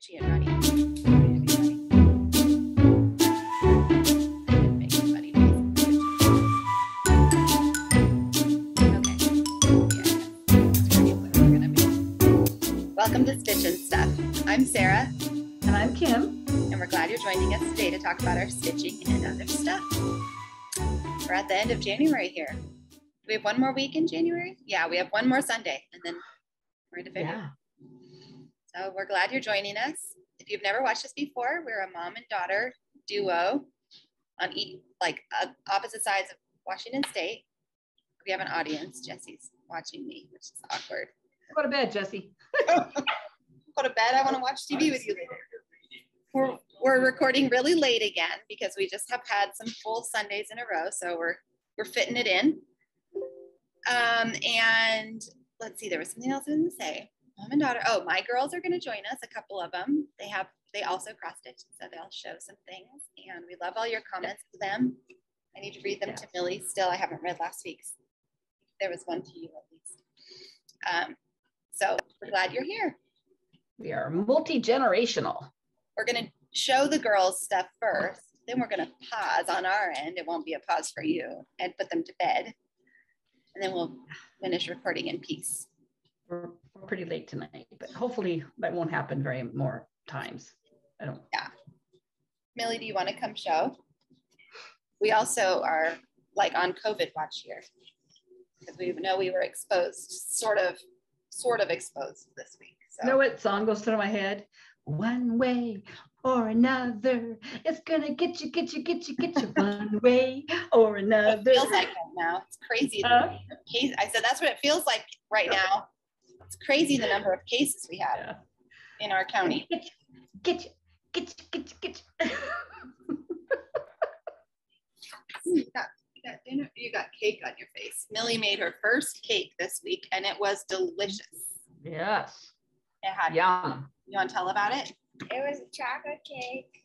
stitchy and runny. Ready to be runny. Make a funny face. Okay. Yeah. That's really what we're gonna be. Welcome to Stitch and Stuff. I'm Sarah. And I'm Kim. And we're glad you're joining us today to talk about our stitching and other stuff. We're at the end of January here. Do we have one more week in January? Yeah, we have one more Sunday and then we're into February. Yeah. So we're glad you're joining us. If you've never watched us before, we're a mom and daughter duo on opposite sides of Washington State. We have an audience. Jesse's watching me, which is awkward. Go to bed, Jesse. Go to bed. I want to watch TV with you later. We're recording really late again because we just have had some full Sundays in a row. So we're fitting it in. And let's see, there was something else I didn't say. Mom and daughter. Oh, my girls are going to join us. A couple of them. They also cross stitch, so they'll show some things. And we love all your comments to them. I need to read them to Millie still. I haven't read last week's. There was one to you at least. So we're glad you're here. We are multi-generational. We're going to show the girls stuff first. Then we're going to pause on our end. It won't be a pause for you, and put them to bed. And then we'll finish recording in peace. We're pretty late tonight, but hopefully that won't happen very more times. Yeah. Millie, do you want to come show? We also are like on COVID watch here because we know we were exposed, sort of exposed this week. So. You know what song goes through my head? One way or another, it's gonna get you one way or another. It feels like right now. It's crazy. I said that's what it feels like right now. It's crazy the number of cases we have in our county. Get you. You got cake on your face. Millie made her first cake this week and it was delicious. Yes. It had yum. You want to tell about it? It was a chocolate cake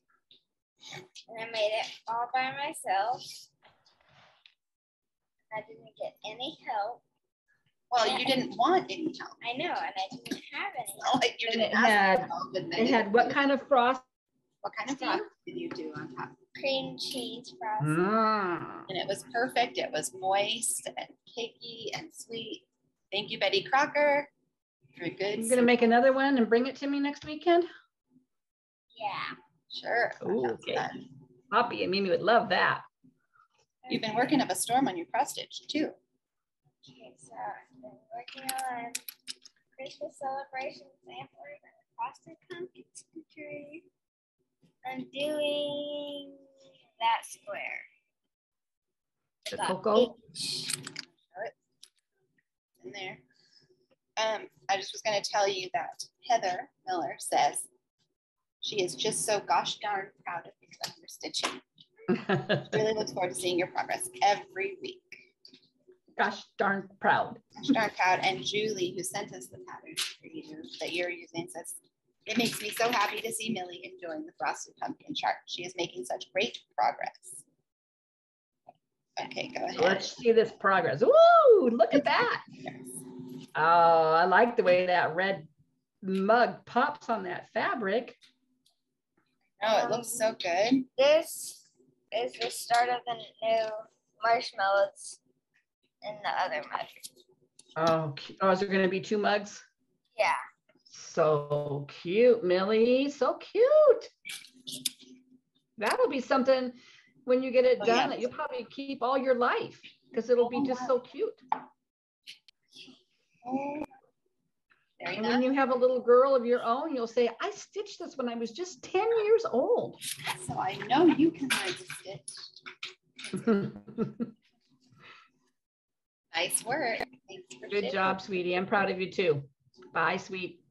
and I made it all by myself. I didn't get any help. Well, you didn't want any help. I know, and I didn't have any help. Like you didn't ask for help. It had what kind of frost? What kind of frost did you do on top? Cream cheese frosting. And it was perfect. It was moist and cakey and sweet. Thank you, Betty Crocker. Very good. You're gonna make another one and bring it to me next weekend? Yeah. Sure. Ooh, okay. Poppy and Mimi would love that. You've been working up a storm on your cross stitch too. Okay, so I've been working on Christmas celebration samplers and a frosted pumpkin tree. I'm doing that square. The cocoa. In there. I just was going to tell you that Heather Miller says she is just so gosh darn proud of you and your stitching. She really looks forward to seeing your progress every week. Gosh darn proud. Gosh darn proud. And Julie, who sent us the pattern for you that you're using, says, it makes me so happy to see Millie enjoying the frosted pumpkin chart. She is making such great progress. Okay, go ahead. Let's see this progress. Ooh, look at that. Yes. Oh, I like the way that red mug pops on that fabric. Oh, it looks so good. This is the start of the new marshmallows in the other mug. Oh, is there going to be 2 mugs? Yeah. So cute, Millie. So cute. That'll be something when you get it done that you'll probably keep all your life because it'll be just so cute. And when you have a little girl of your own, you'll say, I stitched this when I was just 10 years old. So I know you can learn to stitch. Nice work. Good job, sweetie. I'm proud of you too. Bye, sweet.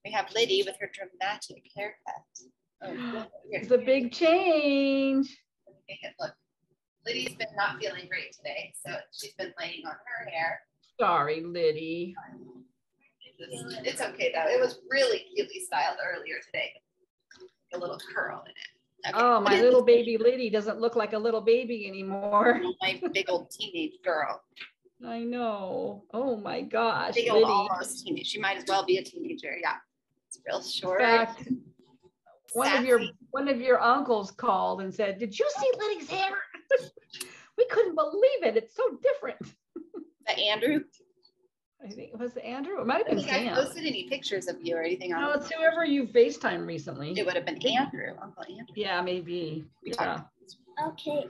We have Liddy with her dramatic haircut. Oh, it's a big change. Look, Liddy's been not feeling great today, so she's been laying on her hair. Sorry, Liddy. It's okay though. It was really cutely styled earlier today. A little curl in it. Okay. Oh, my little baby Liddy doesn't look like a little baby anymore. My big old teenage girl. I know. Oh my gosh. Big old almost teenage. She might as well be a teenager. Yeah. It's real short. In fact, one of your uncles called and said, "Did you see Liddy's hair?" We couldn't believe it. It's so different. The Andrew. I think it was Andrew. It might have been Sam. I posted any pictures of you or anything on. No, it's whoever you FaceTime recently. It would have been Andrew, Uncle Andrew. Yeah, maybe. Yeah. Okay.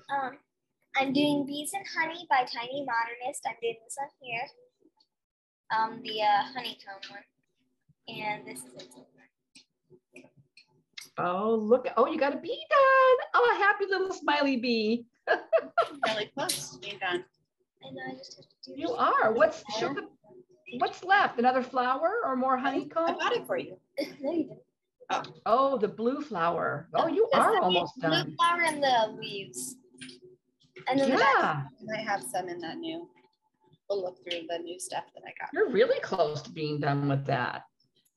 I'm doing Bees and Honey by Tiny Modernist. I'm doing this one here. The honeycomb one, and this is it. Oh, look. Oh, you got a bee done. Oh, a happy little smiley bee. Really close to being done. I know, I just have to do You are. What's left? Another flower or more honeycomb? I bought it for you. No, you didn't. Oh, the blue flower. Oh, you are almost done. Blue flower and the leaves. And then yeah. I have some in that new. We'll look through the new stuff that I got. You're really close to being done with that.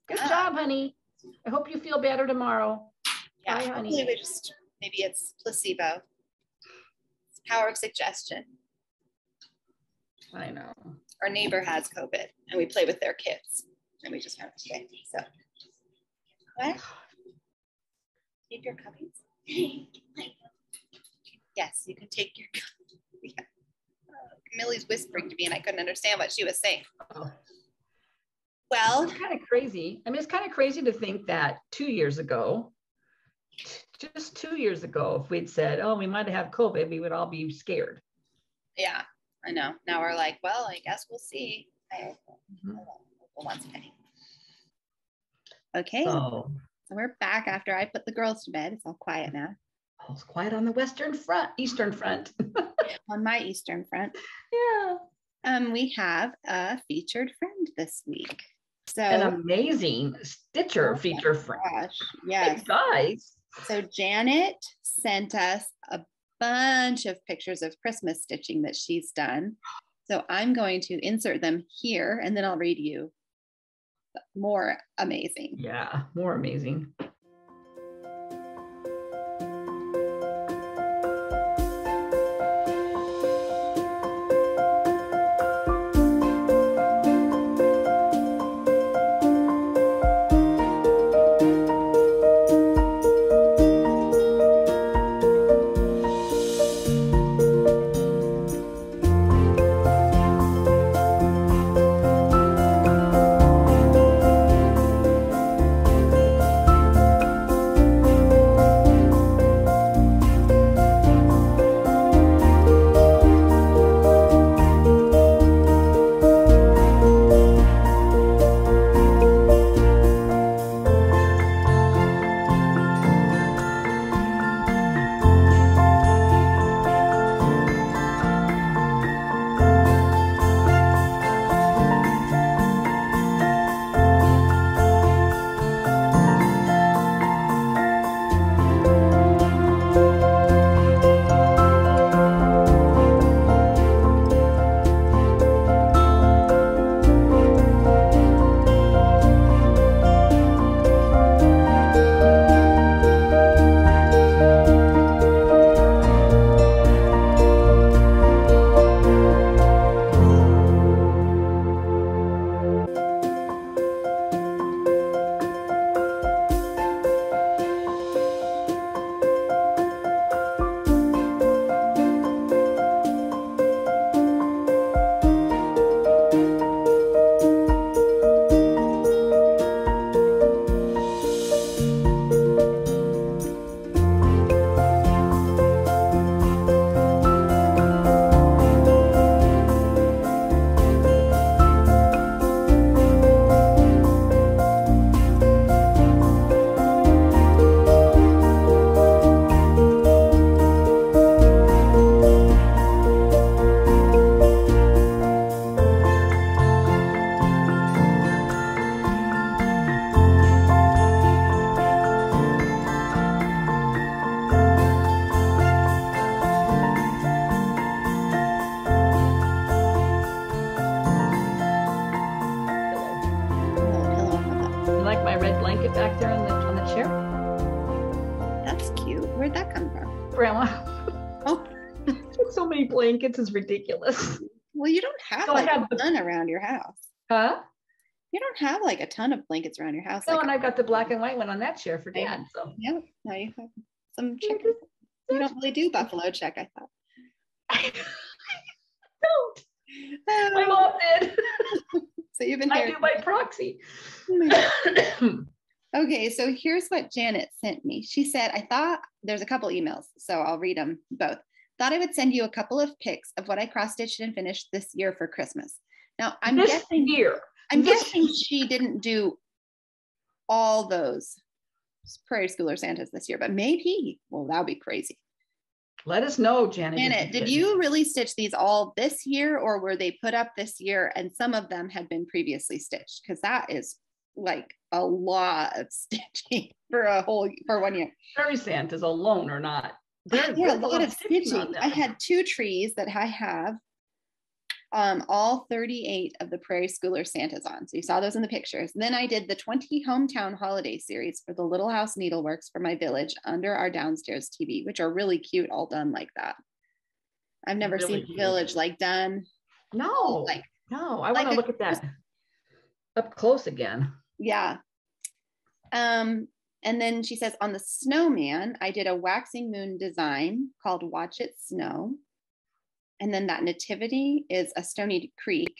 Good job, honey. I hope you feel better tomorrow. Yeah, bye, honey. Maybe it's placebo. It's power of suggestion. I know. Our neighbor has COVID and we play with their kids and we just found it today. So what? Take your cuppies? Yes, you can take your cuppies. Yeah. Millie's whispering to me and I couldn't understand what she was saying. Oh. Well, it's kind of crazy. I mean, it's kind of crazy to think that 2 years ago, just 2 years ago, if we'd said, oh, we might have COVID, we would all be scared. Yeah, I know. Now we're like, well, I guess we'll see. Once again. Okay, so we're back after I put the girls to bed. It's all quiet now. Oh, it's quiet on the eastern front. On my eastern front. Yeah. We have a featured friend this week. So an amazing Stitcher feature friend. Gosh, yes. Hey, guys. So Janet sent us a bunch of pictures of Christmas stitching that she's done. So I'm going to insert them here and then I'll read you more amazing. Yeah, more amazing. Back there on the chair. That's cute. Where'd that come from? Grandma. Oh, so many blankets is ridiculous. Well, you don't have so like a ton around your house. Huh? You don't have like a ton of blankets around your house. No, like and I've got the black and white one on that chair for Right. Dad. So yeah, now you have some chicken. You don't really do buffalo check, I thought. I don't. My mom did. So you've been I do by proxy. Okay, so here's what Janet sent me. She said, I thought there's a couple emails, so I'll read them both. Thought I would send you a couple of pics of what I cross-stitched and finished this year for Christmas. Now, I'm guessing she didn't do all those Prairie Schooler Santas this year, but maybe. Well, that would be crazy. Let us know, Janet. Janet, did you really stitch these all this year, or were they put up this year and some of them had been previously stitched? Because that is like a lot of stitching for 1 year. Prairie Santas alone or not? There's a lot of stitching. I had 2 trees that I have all 38 of the Prairie Schooler Santas on. So you saw those in the pictures. Then I did the 20 hometown holiday series for the Little House Needleworks for my village under our downstairs TV, which are really cute, all done like that. I've never seen the village like done. No, I want to look at that up close again. Yeah. And then she says on the snowman, I did a waxing moon design called Watch It Snow. And then that nativity is a Stony Creek,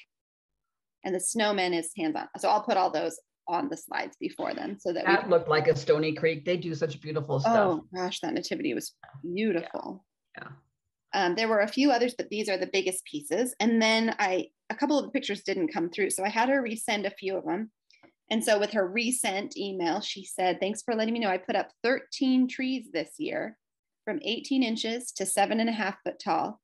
and the snowman is hands-on. So I'll put all those on the slides before then, so that looked like a Stony Creek. They do such beautiful stuff. Oh gosh, that nativity was beautiful. Yeah. There were a few others, but these are the biggest pieces. And then a couple of the pictures didn't come through, so I had her resend a few of them. And so with her resent email, she said, "Thanks for letting me know. I put up 13 trees this year, from 18 inches to 7.5 foot tall.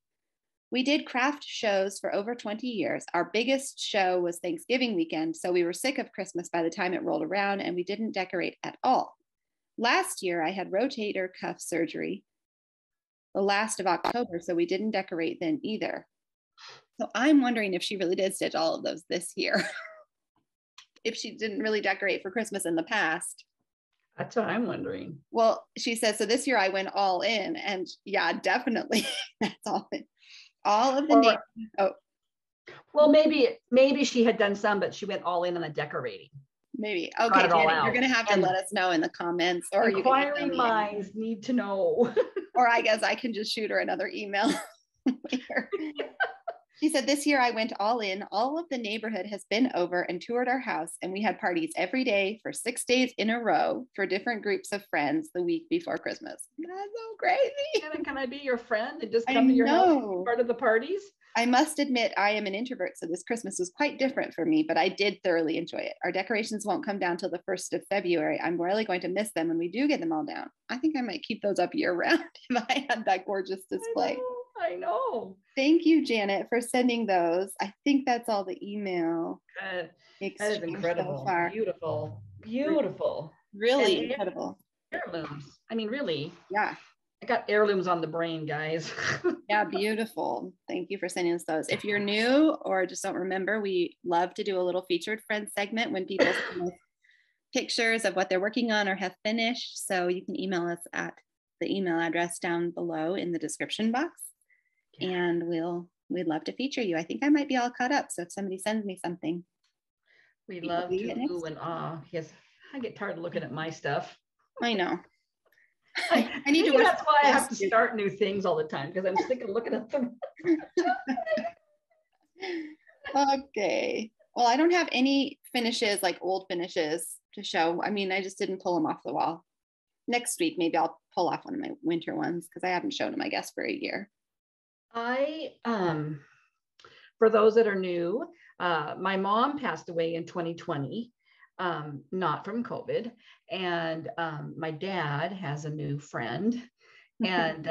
We did craft shows for over 20 years. Our biggest show was Thanksgiving weekend, so we were sick of Christmas by the time it rolled around, and we didn't decorate at all. Last year, I had rotator cuff surgery the last of October, so we didn't decorate then either." So I'm wondering if she really did stitch all of those this year. If she didn't really decorate for Christmas in the past. That's what I'm wondering. Well, she says, so this year I went all in, and yeah, definitely that's all in. All of the Well, maybe she had done some, but she went all in on the decorating. Maybe. Okay, Janet, you're going to have to let us know in the comments, or inquiring minds need to know. Or I guess I can just shoot her another email later. She said, this year I went all in. All of the neighborhood has been over and toured our house, and we had parties every day for 6 days in a row for different groups of friends the week before Christmas. That's so crazy. Can I be your friend and just come to your house and be part of the parties? I must admit, I am an introvert, so this Christmas was quite different for me, but I did thoroughly enjoy it. Our decorations won't come down till the 1st of February. I'm really going to miss them when we do get them all down. I think I might keep those up year round if I had that gorgeous display. I know. Thank you, Janet, for sending those. I think that's all the email. That is incredible. So far. Beautiful. Really incredible. Heirlooms. I mean, really. Yeah. I got heirlooms on the brain, guys. Yeah, beautiful. Thank you for sending us those. If you're new or just don't remember, we love to do a little featured friends segment when people send us pictures of what they're working on or have finished. So you can email us at the email address down below in the description box. And we'd love to feature you. I think I might be all caught up. So if somebody sends me something. We love to ooh and ah. Yes, I get tired of looking at my stuff. I know. I need to. That's why I have to start new things all the time, because I'm sick of looking at them. Okay. Well, I don't have any finishes, like old finishes to show. I mean, I just didn't pull them off the wall. Next week, maybe I'll pull off one of my winter ones, because I haven't shown them, I guess, for a year. For those that are new, my mom passed away in 2020, not from COVID, and my dad has a new friend, and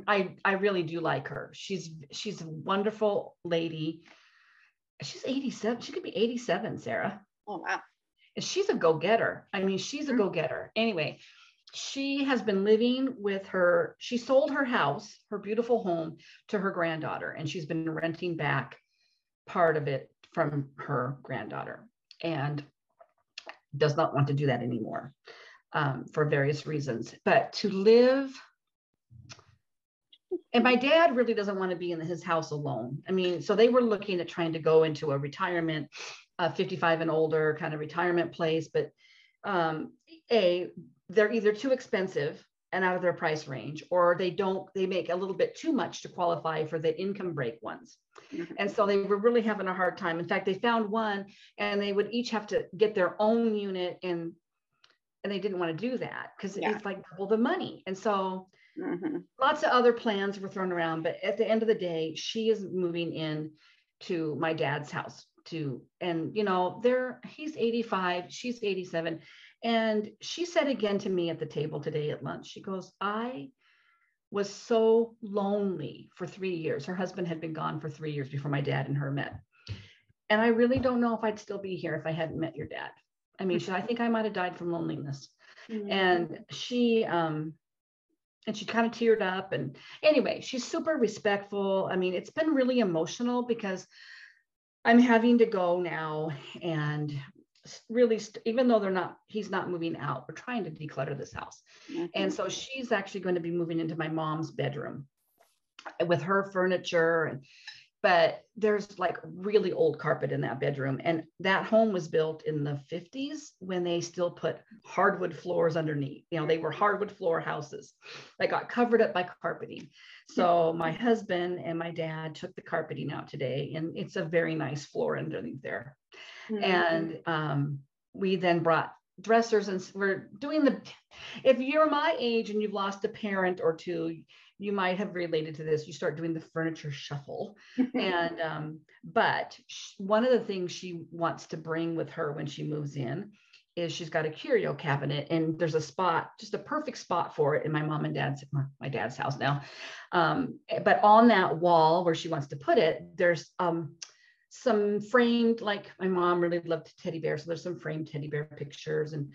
I really do like her. She's a wonderful lady. She's 87. She could be 87, Sarah. Oh wow! And she's a go-getter. I mean, she's a go-getter. Anyway. She has been living with her. She sold her house, her beautiful home, to her granddaughter, and she's been renting back part of it from her granddaughter, and does not want to do that anymore for various reasons. But to live And my dad really doesn't want to be in his house alone. I mean, so they were looking at trying to go into a retirement, 55 and older kind of retirement place, but they're either too expensive and out of their price range, or they make a little bit too much to qualify for the income break ones. Mm-hmm. And so they were really having a hard time. In fact, they found one and they would each have to get their own unit, and they didn't want to do that because it's like double the money. And so lots of other plans were thrown around, but at the end of the day, she is moving in to my dad's house and you know, he's 85, she's 87. And she said again to me at the table today at lunch, she goes, I was so lonely for 3 years. Her husband had been gone for 3 years before my dad and her met. And I really don't know if I'd still be here if I hadn't met your dad. I mean, I think I might've died from loneliness. Mm-hmm. And she kind of teared up. And anyway, she's super respectful. I mean, it's been really emotional because I'm having to go now and really, even though he's not moving out, we're trying to declutter this house. Mm-hmm. And so she's actually going to be moving into my mom's bedroom with her furniture. But there's like really old carpet in that bedroom. And that home was built in the 50s when they still put hardwood floors underneath. You know, they were hardwood floor houses that got covered up by carpeting. So my husband and my dad took the carpeting out today, and it's a very nice floor underneath there. Mm-hmm. And we then brought dressers, and we're doing if you're my age and you've lost a parent or two, you might have related to this. You start doing the furniture shuffle. And, but one of the things she wants to bring with her when she moves in is she's got a curio cabinet, and there's a spot, just a perfect spot for it in my dad's house now. But on that wall where she wants to put it, there's some framed, like my mom really loved teddy bears. So there's some framed teddy bear pictures and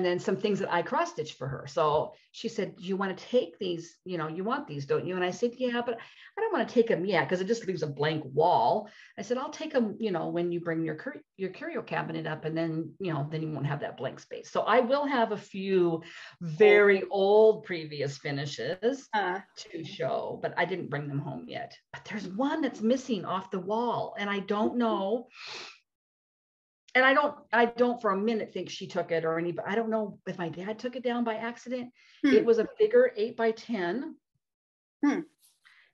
then some things that I cross-stitched for her. So she said, you want to take these, you know, you want these, don't you? And I said, yeah, but I don't want to take them yet because it just leaves a blank wall. I said, I'll take them, you know, when you bring your curio cabinet up, and then, you know, then you won't have that blank space. So I will have a few very old previous finishes to show, but I didn't bring them home yet. But there's one that's missing off the wall, and I don't know. And I don't for a minute think she took it but I don't know if my dad took it down by accident. It was a bigger 8x10. And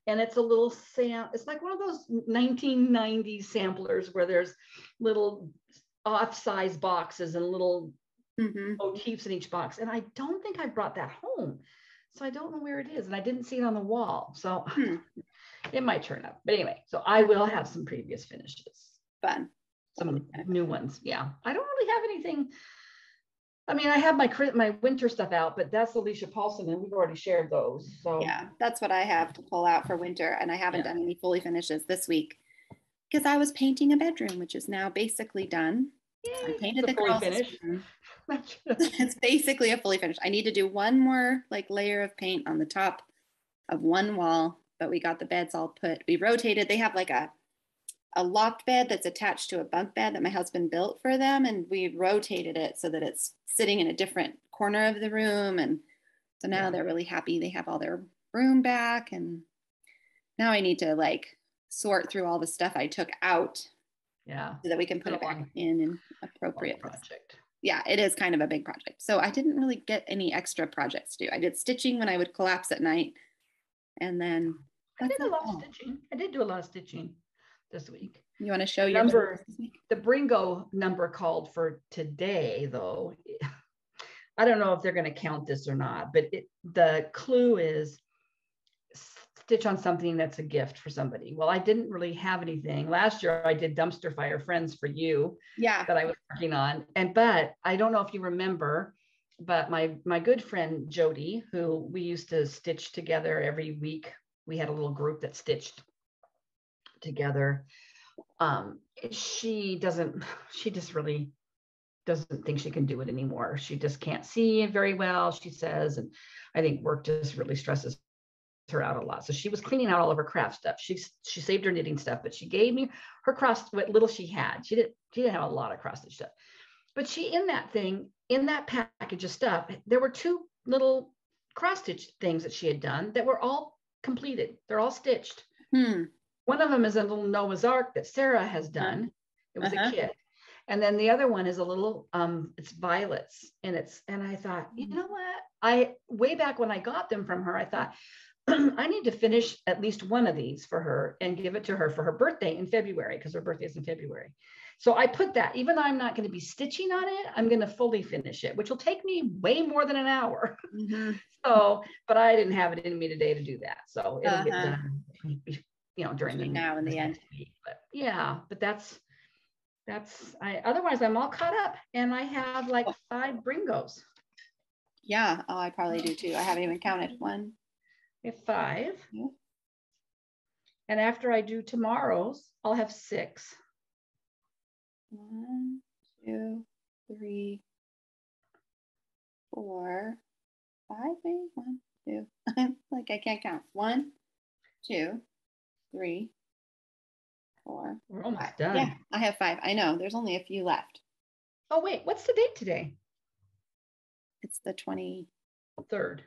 it's a little it's like one of those 1990s samplers where there's little off-size boxes and little motifs in each box. And I don't think I brought that home. So I don't know where it is. And I didn't see it on the wall. So it might turn up. But anyway, so I will have some previous finishes. Fun. Some new ones. Yeah. I don't really have anything. I mean, I have my winter stuff out, but that's Alicia Paulson, and we've already shared those. So yeah, that's what I have to pull out for winter. And I haven't done any fully finishes this week because I was painting a bedroom, which is now basically done. Yay, I painted the girls' finish. It's basically a fully finished. I need to do one more like layer of paint on the top of one wall, but we got the beds all we rotated. They have like a loft bed that's attached to a bunk bed that my husband built for them. And we rotated it so that it's sitting in a different corner of the room. And so now they're really happy. They have all their room back. And now I need to like sort through all the stuff I took out. Yeah. So that we can put it back in appropriate project. Yeah, it is kind of a big project. So I didn't really get any extra projects to do. I did stitching when I would collapse at night. And then I did a lot of stitching. I did do a lot of stitching this week. You want to show your number? The Bringo number called for today, though. I don't know if they're going to count this or not, but the clue is stitch on something that's a gift for somebody. Well, I didn't really have anything. Last year I did dumpster fire friends for you. Yeah. That I was working on. But I don't know if you remember, but my good friend Jody, who we used to stitch together every week, we had a little group that stitched together. She just really doesn't think she can do it anymore. She just can't see it very well, she says. And I think work just really stresses her out a lot. So she was cleaning out all of her craft stuff. She saved her knitting stuff, but she gave me her what little she had. She didn't have a lot of cross stitch stuff. But in that package of stuff, there were two little cross stitch things that she had done that were all completed. They're all stitched. Hmm. One of them is a little Noah's Ark that Sarah has done. It was a kit. And then the other one is a little, it's violets. And I thought, you know what? Way back when I got them from her, I thought, I need to finish at least one of these for her and give it to her for her birthday in February, because her birthday is in February. So I put that, even though I'm not going to be stitching on it, I'm going to fully finish it, which will take me way more than an hour. So, but I didn't have it in me today to do that. So it'll get done, you know, during now in the end. week. But yeah, but otherwise I'm all caught up, and I have like 5 Bringos. Yeah. Oh, I probably do too. I haven't even counted. 1. I have 5. Yeah. And after I do tomorrow's, I'll have 6. 1, 2, 3, 4, 5, maybe 1, 2. Like I can't count. 1, 2, 3, 4. We're almost 5. done. Yeah, I have 5. I know. There's only a few left. Oh wait, what's the date today? It's the 23rd.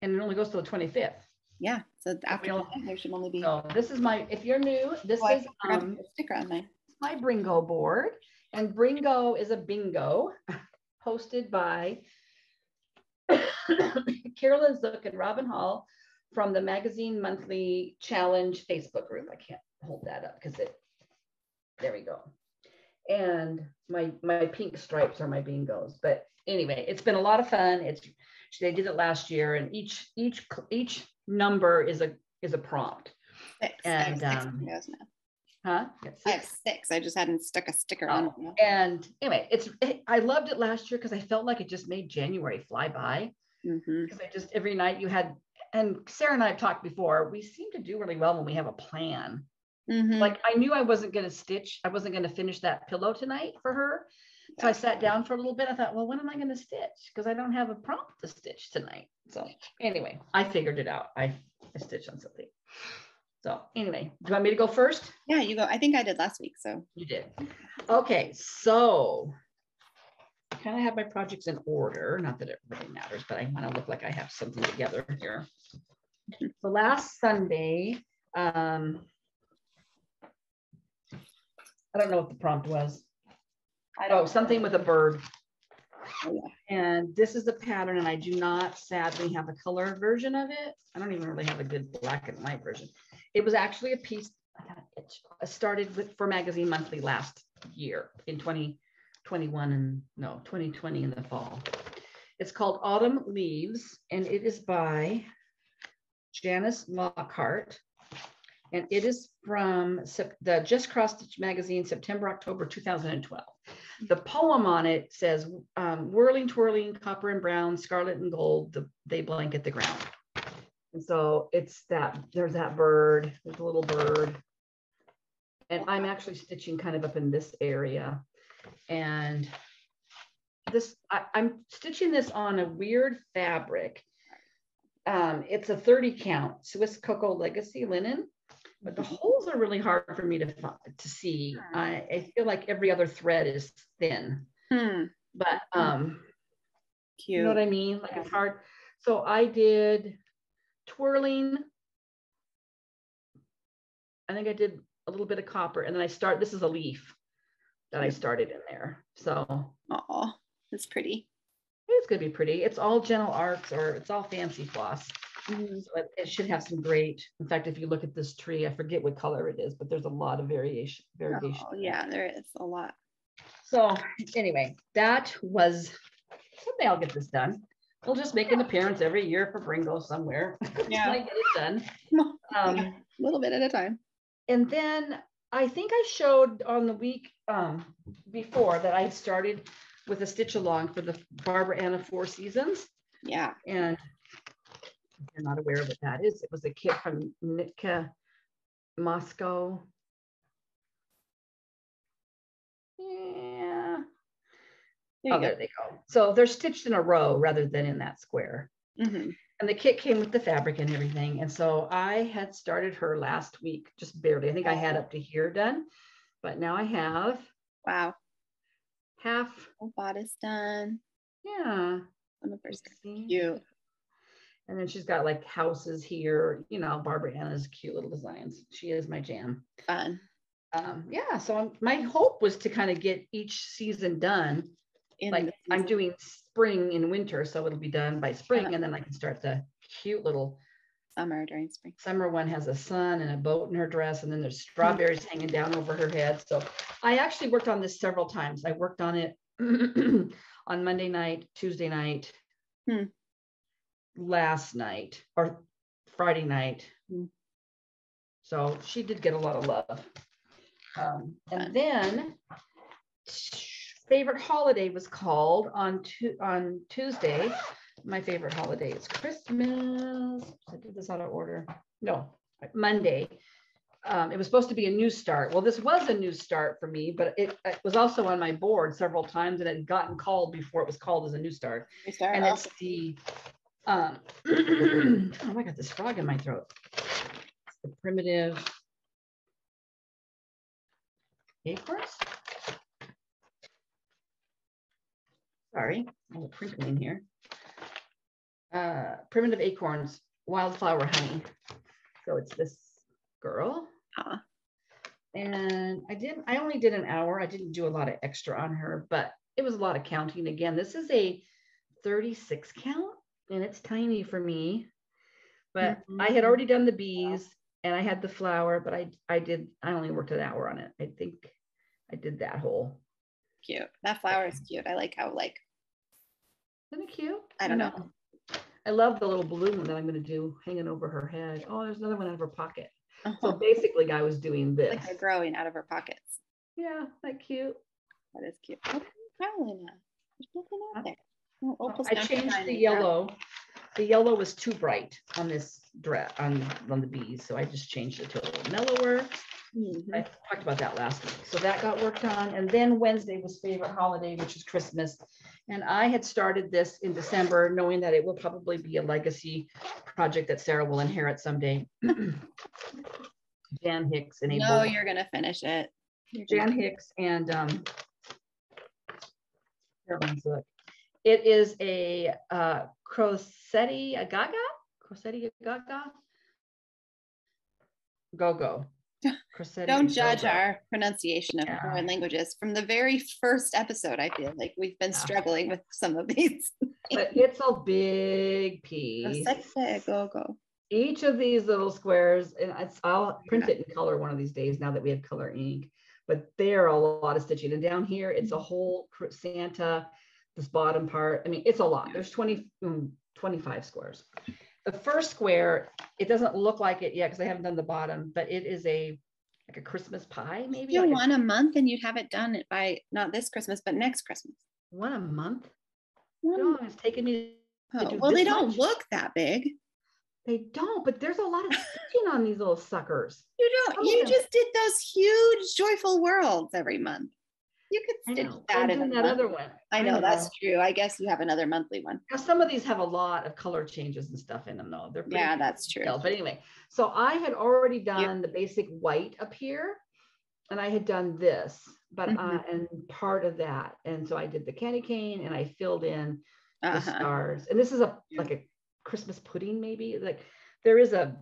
And it only goes to the 25th. Yeah. So after that, there should only be. So this is my. If you're new, this is a sticker on mine. My Bringo board, and Bringo is a bingo hosted by Carolyn Zook and Robin Hall from the Magazine Monthly Challenge Facebook group. I can't hold that up because there we go. And my pink stripes are my bingos. But anyway, it's been a lot of fun. They did it last year, and each number is a prompt. 6. And I have 6 bingos now. Huh? I have 6. I just hadn't stuck a sticker on it. And anyway, I loved it last year because I felt like it just made January fly by. Because I just, every night you had, and Sarah and I have talked before, we seem to do really well when we have a plan. Like I knew I wasn't going to stitch. I wasn't going to finish that pillow tonight for her. So I sat down for a little bit. I thought, well, when am I going to stitch? Because I don't have a prompt to stitch tonight. So anyway, I figured it out. I stitched on something. So anyway, do you want me to go first? Yeah, you go. I think I did last week. So you did. Okay, so I kind of have my projects in order. Not that it really matters, but I want to look like I have something together here. So last Sunday, I don't know what the prompt was. Something with a bird. And this is the pattern, and I do not sadly have a color version of it. I don't even really have a good black and white version. It was actually a piece I started for Magazine Monthly last year in 2020 in the fall. It's called Autumn Leaves, and it is by Janice Lockhart. And it is from the Just Cross Stitch magazine, September, October 2012. The poem on it says, whirling, twirling, copper and brown, scarlet and gold, they blanket the ground. And so it's there's that bird, there's a little bird. And I'm actually stitching kind of up in this area. And I'm stitching this on a weird fabric. It's a 30 count Swiss Cocoa Legacy linen. But the holes are really hard for me to see. I feel like every other thread is thin. But cute. You know what I mean? Like it's hard. So I did twirling. I think I did a little bit of copper, and then this is a leaf that I started in there. So oh, it's pretty. It's gonna be pretty. It's all gentle arcs, or it's all fancy floss. So it should have some great, in fact, if you look at this tree, I forget what color it is, but there's a lot of variation. Oh, yeah, there is a lot. So anyway, that was, someday I'll get this done. We'll just make an appearance every year for Bringo somewhere. Yeah. Get it done. A little bit at a time. And then I think I showed on the week before that I started with a stitch along for the Barbara Anna 4 Seasons. Yeah. And if you're not aware of what that is, it was a kit from Nitka Moscow. Yeah. There they go. So they're stitched in a row rather than in that square. And the kit came with the fabric and everything. And so I had started her last week, just barely. I think I had up to here done, but now I have. Wow. Half. Bodice done. Yeah. Cute. And then she's got like houses here, you know, Barbara Anna's cute little designs. She is my jam. Fun. Yeah, so my hope was to kind of get each season done. Like I'm doing spring and winter, so it'll be done by spring, and then I can start the cute little summer during spring. Summer one has a sun and a boat in her dress, and then there's strawberries hanging down over her head. So I actually worked on this several times. I worked on it on Monday night, Tuesday night, last night, or Friday night. So she did get a lot of love. And then favorite holiday was called on Tuesday. My favorite holiday is Christmas. I did this out of order. No, Monday. It was supposed to be a new start. Well, this was a new start for me, but it was also on my board several times, and it had gotten called before it was called as a new start. And it's the oh, I got this frog in my throat. It's the primitive acorns. Sorry, a little crinkling here. Primitive acorns, wildflower honey. So it's this girl. And I only did an hour. I didn't do a lot of extra on her, but it was a lot of counting. Again, this is a 36 count, and it's tiny for me. But I had already done the bees, and I had the flower, but I only worked an hour on it. I think I did that whole. Cute. That flower is cute. I like how Isn't it cute? I don't know. I love the little balloon that I'm going to do hanging over her head. Oh, there's another one out of her pocket. So basically I was doing this. Like they're growing out of her pockets. Yeah, that cute. That is cute. Okay, Carolina. There's nothing out there. I changed the yellow. The yellow was too bright on this dress, on the bees. So I just changed it to a little mellower. I talked about that last week. So that got worked on. And then Wednesday was favorite holiday, which is Christmas. And I had started this in December, knowing that it will probably be a legacy project that Sarah will inherit someday. Jan Hicks and you're going to finish it. Jan Hicks and it is a Crossetti Agaga? Crossetti Agaga? Go-go. Don't judge our pronunciation of foreign languages. From the very first episode, I feel like we've been struggling with some of these. But it's a big piece. Go. Each of these little squares, and I'll print it in color one of these days now that we have color ink, but they're a lot of stitching. And down here, it's a whole Santa, this bottom part. I mean, it's a lot. There's 25 squares. The first square, it doesn't look like it yet because I haven't done the bottom, but it is like a Christmas pie, maybe. You want a month and you'd have it done by not this Christmas, but next Christmas. One a month? It's taking me to do well, they don't look that big. They don't, but there's a lot of stitching on these little suckers. You just did those huge joyful worlds every month. You could stitch that in that other one. I know that's true. I guess you have another monthly one. Now, some of these have a lot of color changes and stuff in them, though. That's true. But anyway, so I had already done the basic white up here, and I had done this, but and part of that, and so I did the candy cane, and I filled in the stars. And this is like a Christmas pudding, maybe. Like there is a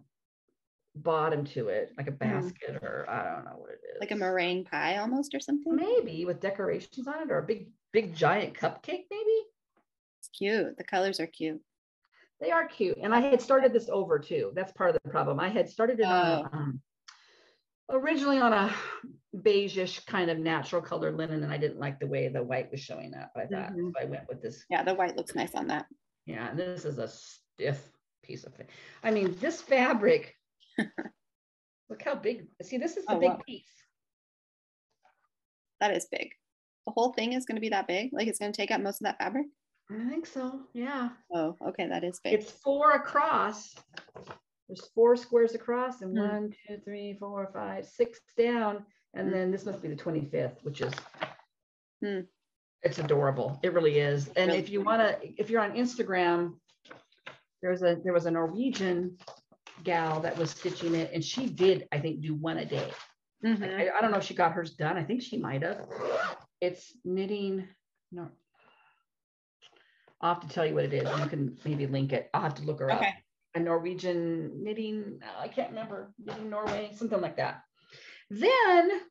bottom to it, like a basket, or I don't know what it is, like a meringue pie almost, or something, maybe with decorations on it, or a big giant cupcake, maybe. It's cute. The colors are cute. They are cute. And I had started this over too. That's part of the problem. I had started it on originally on a beige-ish kind of natural color linen, and I didn't like the way the white was showing up. I thought so I went with this. Yeah, the white looks nice on that. Yeah, and this is a stiff piece of it. I mean, this fabric. Look how big. See, this is the big piece. That is big. The whole thing is going to be that big? Like it's going to take up most of that fabric? I think so. Yeah. Oh, okay. That is big. It's 4 across. There's 4 squares across, and 1, 2, 3, 4, 5, 6 down. And then this must be the 25th, which is it's adorable. It really is. And if you want to, if you're on Instagram, there was a Norwegian gal that was stitching it, and she did, I think, do one a day. I don't know if she got hers done. I think she might have. It's knitting. No, I'll have to tell you what it is. You can maybe link it. I'll have to look her up. Okay. A Norwegian knitting, I can't remember, knitting Norway, something like that. Then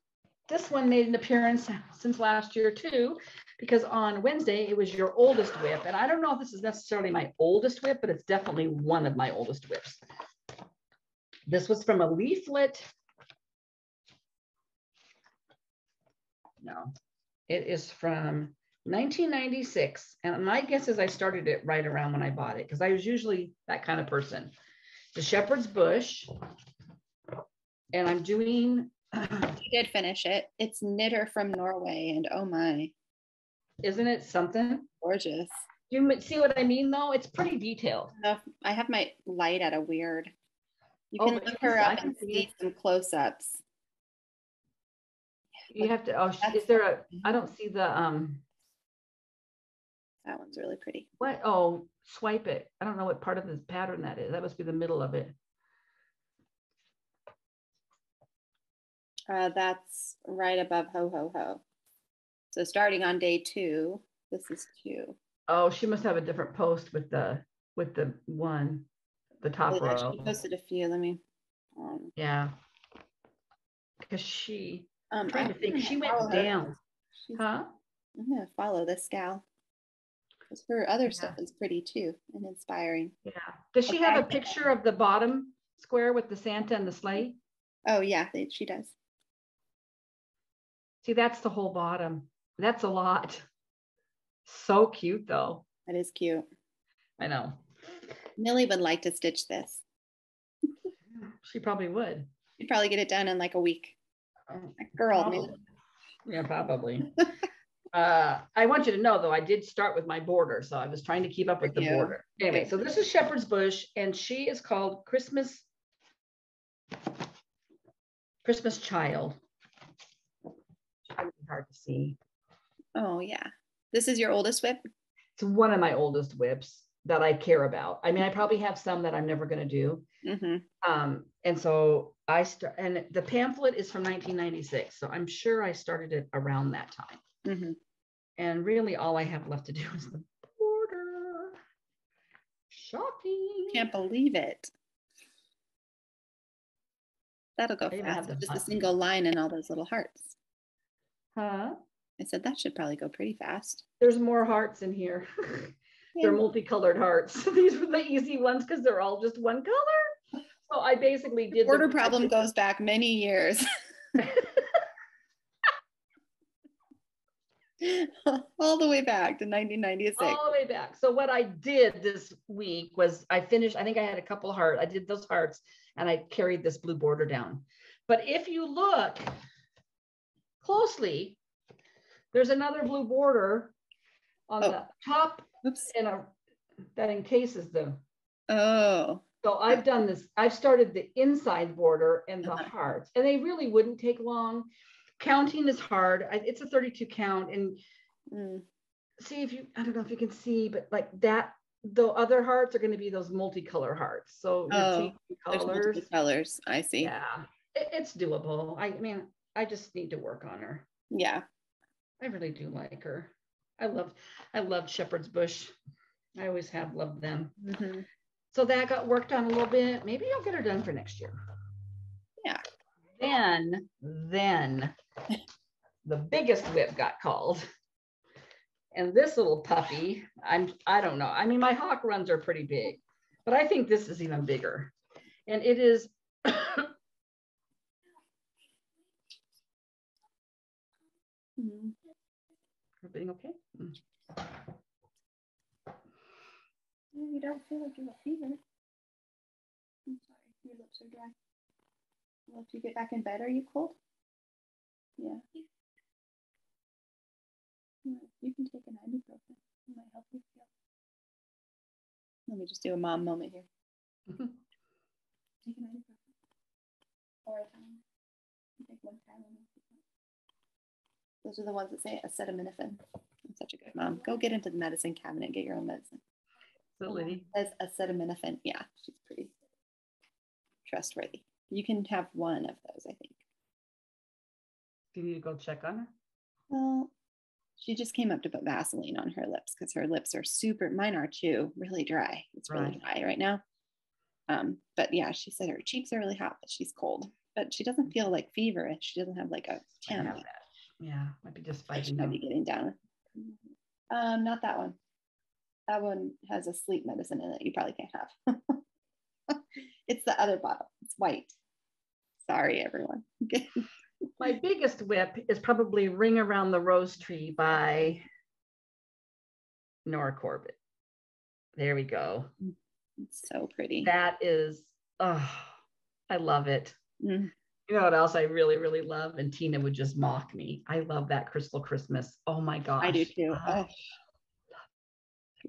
this one made an appearance since last year too, because on Wednesday it was your oldest whip. And I don't know if this is necessarily my oldest whip, but it's definitely one of my oldest whips. This was from a leaflet. No, it is from 1996. And my guess is I started it right around when I bought it, because I was usually that kind of person. The Shepherd's Bush. And I'm doing. She did finish it. It's Knitter from Norway. And oh my. Isn't it something? Gorgeous. You see what I mean, though? It's pretty detailed. I have my light at a weird. You can look her up and see some close-ups. You have to, oh, is there a, I don't see the, that one's really pretty. What, oh, swipe it. I don't know what part of this pattern that is. That must be the middle of it. That's right above ho, ho, ho. So starting on day 2, this is 2. Oh, she must have a different post with the one, the top row. She posted a few, let me. Yeah. Because she, I'm I trying to think, she went down. Huh? I'm gonna follow this gal. Because her other stuff is pretty too and inspiring. Yeah. Does she have a picture of the bottom square with the Santa and the sleigh? Oh yeah, she does. See, that's the whole bottom. That's a lot. So cute though. That is cute. I know. Millie would like to stitch this. She probably would. You'd probably get it done in like a week. Girl, probably. Yeah, probably. I want you to know, though, I did start with my border, so I was trying to keep up with the border. Anyway, so this is Shepherd's Bush, and she is called Christmas Child. It's hard to see. Oh, yeah. This is your oldest whip? It's one of my oldest whips that I care about. I mean, I probably have some that I'm never going to do. Mm-hmm. And so and the pamphlet is from 1996. So I'm sure I started it around that time. Mm-hmm. And really all I have left to do is the border. Shocking. Can't believe it. That'll go fast. Just a single line and all those little hearts. Huh? I said that should probably go pretty fast. There's more hearts in here. They're multicolored hearts. These were the easy ones because they're all just one color. So I basically did. The border problem goes back many years. All the way back to 1996. All the way back. So what I did this week was I think I had a couple hearts. I did those hearts and I carried this blue border down. But if you look closely, there's another blue border on the top. Oops. That encases them. Oh. So I've done this. I've started the inside border and the hearts, and they really wouldn't take long. Counting is hard. It's a 32 count, and see if you. I don't know if you can see, but like that, the other hearts are going to be those multicolor hearts. So colors. Colors. I see. Yeah, it's doable. I mean, I just need to work on her. Yeah, I really do like her. I loved Shepherd's Bush. I always have loved them. Mm-hmm. So that got worked on a little bit. Maybe I'll get her done for next year. Yeah. Then the biggest whip got called. And this little puppy, I don't know. I mean, my hawk runs are pretty big, but I think this is even bigger. And it is everything okay? You don't feel like you have fever. I'm sorry, your lips are dry. Well, if you get back in bed, are you cold? Yeah. You can take an ibuprofen. It might help you feel. Let me just do a mom moment here. Take an ibuprofen. Or take one Tylenol. Those are the ones that say acetaminophen. I'm such a good mom. Go get into the medicine cabinet and get your own medicine. Absolutely. It says acetaminophen. Yeah, she's pretty trustworthy. You can have one of those, I think. Do you need to go check on her? Well, She just came up to put Vaseline on her lips because her lips are mine are too, really dry. It's really dry right now. But yeah, she said her cheeks are really hot, but she's cold. But she doesn't feel like feverish. She doesn't have like a temp. Yeah, might be just She might be getting down. Not that one. That one has a sleep medicine in it. You probably can't have. It's the other bottle. It's white. Sorry, everyone. My biggest whip is probably Ring Around the Rose Tree by Nora Corbett. There we go. It's so pretty. That is, oh, I love it. Mm. You know what else I really, really love? And Tina would just mock me. I love that Crystal Christmas. Oh my gosh. I do too. I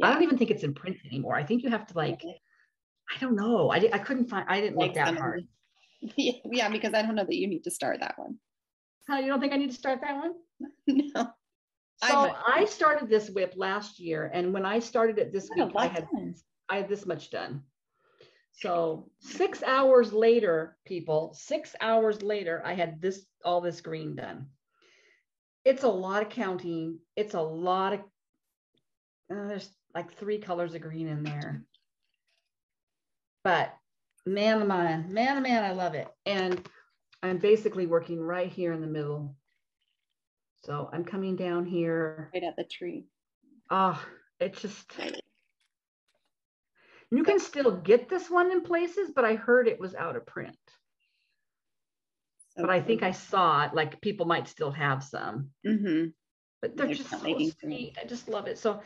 don't even think it's in print anymore. I think you have to like, I don't know. I couldn't find, I didn't look that hard. Yeah, because I don't know that you need to start that one. You don't think I need to start that one? No. So I started this whip last year, and when I started it this week, I had this much done. So 6 hours later, people, 6 hours later, I had all this green done. It's a lot of counting. It's a lot of, there's like 3 colors of green in there. But man, I love it. And I'm basically working right here in the middle. So I'm coming down here. Right at the tree. Oh, it's just, you can still get this one in places, but I heard it was out of print. So but I think I saw it, like people might still have some. Mm-hmm. But they're just so sweet. I just love it. So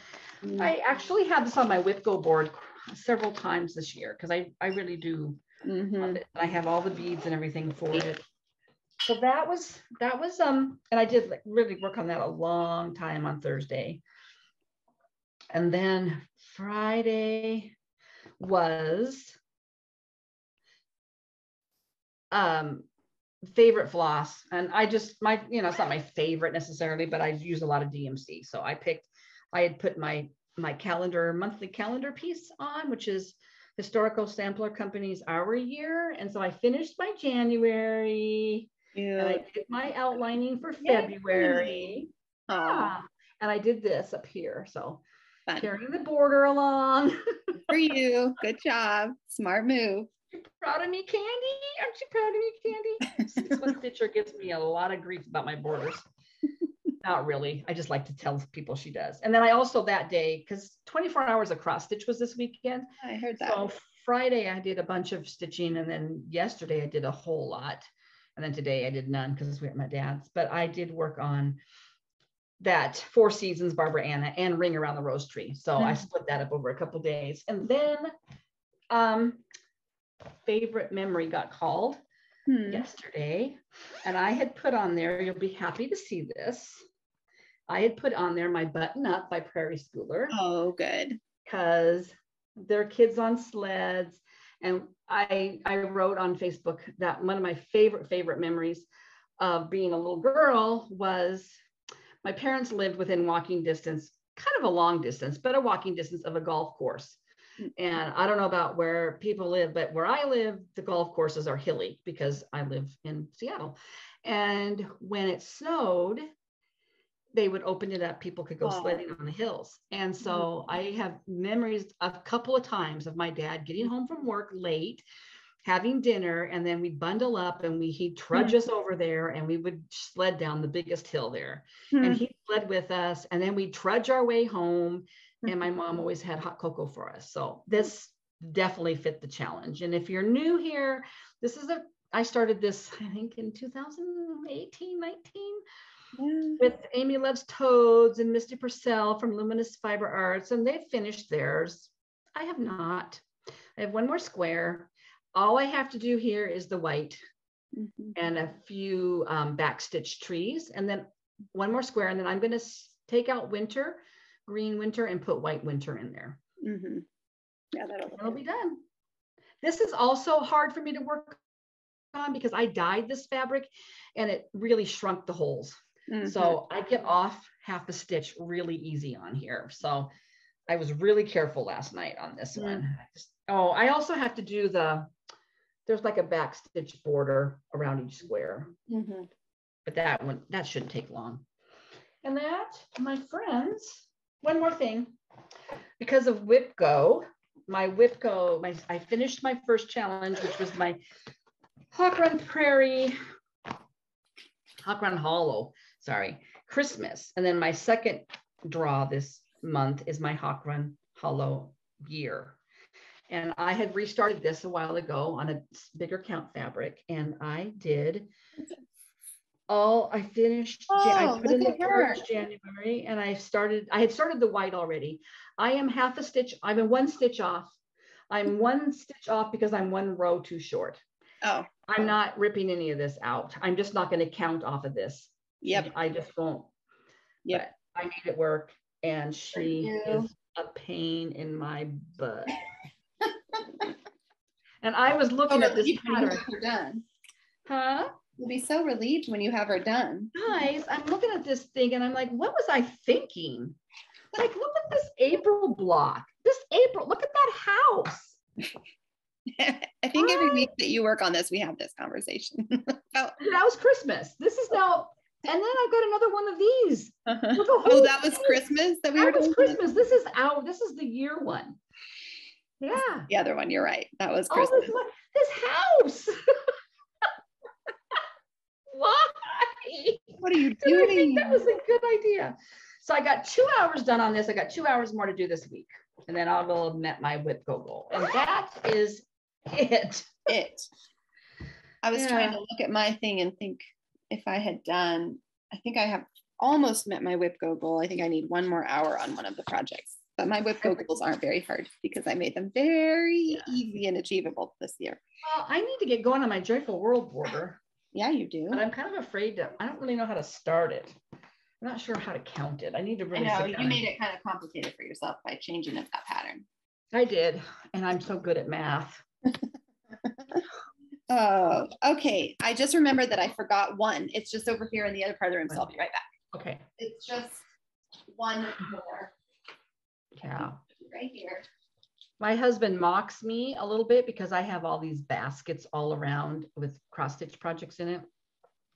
I actually have this on my WhipGo board several times this year because I really do love it. I have all the beads and everything for it. So that was and I did like really work on that a long time on Thursday. And then Friday was favorite floss. And I just it's not my favorite necessarily, but I use a lot of DMC. So I had put my monthly calendar piece on, which is Historical Sampler Company's Our Year. And so I finished my January. And I did my outlining for February. Yeah. And I did this up here. So carrying the border along. For you. Good job. Smart move. You proud of me, Candy? Aren't you proud of me, Candy? This one stitcher gives me a lot of grief about my borders. Not really. I just like to tell people she does. And then I also that day, because 24 hours of cross stitch was this weekend. I heard that. So Friday I did a bunch of stitching, and then yesterday I did a whole lot. And then today I did none because we were at my dad's, but I did work on that 4 Seasons Barbara Anna and Ring Around the Rose Tree. So I split that up over a couple days. And then favorite memory got called yesterday. And I had put on there, you'll be happy to see this. I had put on there my Button Up by Prairie Schooler. Oh, good. Because they're kids on sleds. And I wrote on Facebook that one of my favorite memories of being a little girl was my parents lived within walking distance, kind of a long distance, but a walking distance of a golf course. And I don't know about where people live, but where I live, the golf courses are hilly because I live in Seattle. And when it snowed, they would open it up. People could go sledding on the hills. And so I have memories a couple of times of my dad getting home from work late, having dinner, and then we'd bundle up and he'd trudge us over there and we would sled down the biggest hill there. And he sled with us, and then we'd trudge our way home. And my mom always had hot cocoa for us. So this definitely fit the challenge. And if you're new here, I started this, I think in 2018, 19. With Amy Loves Toads and Misty Purcell from Luminous Fiber Arts, and they've finished theirs. I have not. I have one more square. All I have to do here is the white and a few backstitch trees, and then one more square, and then I'm going to take out winter, green winter, and put white winter in there. Yeah, that'll be done. This is also hard for me to work on because I dyed this fabric and it really shrunk the holes. So I get off half a stitch really easy on here. So I was really careful last night on this one. I also have to do there's like a back stitch border around each square. But that shouldn't take long. And that, my friends, one more thing, because of WIPGO, I finished my first challenge, which was my Hawk Run Hollow, Christmas. And then my second draw this month is my Hawk Run Hollow year. And I had restarted this a while ago on a bigger count fabric, and I did I finished, I put in the first January, and I had started the white already. I am half a stitch, I'm in one stitch off. I'm one stitch off because I'm one row too short. Oh. I'm not ripping any of this out. I'm just not going to count off of this. Yep. I just won't. Yep. But I made it work, and she is a pain in my butt. And I was looking at this pattern. Done. Huh? You'll be so relieved when you have her done. Guys, I'm looking at this thing and I'm like, what was I thinking? Like, look at this April block. Look at that house. I think every week that you work on this, we have this conversation. That was Christmas. This is now, and then I've got another one of these. Oh, that was Christmas that we were doing? Christmas. This is the year one. Yeah. The other one, you're right. That was Christmas. This house. Why? What are you doing? I think that was a good idea. So I got 2 hours done on this. I got 2 hours more to do this week. And then I will have met my WIPGO goal. And that is it. I was trying to look at my thing and think if I had done, I think I have almost met my WIPGO goal. I think I need 1 more hour on one of the projects. But my WIPGO goals aren't very hard because I made them very easy and achievable this year. Well, I need to get going on my Joyful World border. Yeah, you do. But I'm kind of afraid I don't really know how to start it. I'm not sure how to count it. I need to really. I know, you made it kind of complicated for yourself by changing up that pattern. I did. And I'm so good at math. Oh, okay. I just remembered that I forgot one. It's just over here in the other part of the room, so I'll be right back. Okay. It's just one more. Yeah. Right here. My husband mocks me a little bit because I have all these baskets all around with cross stitch projects in it.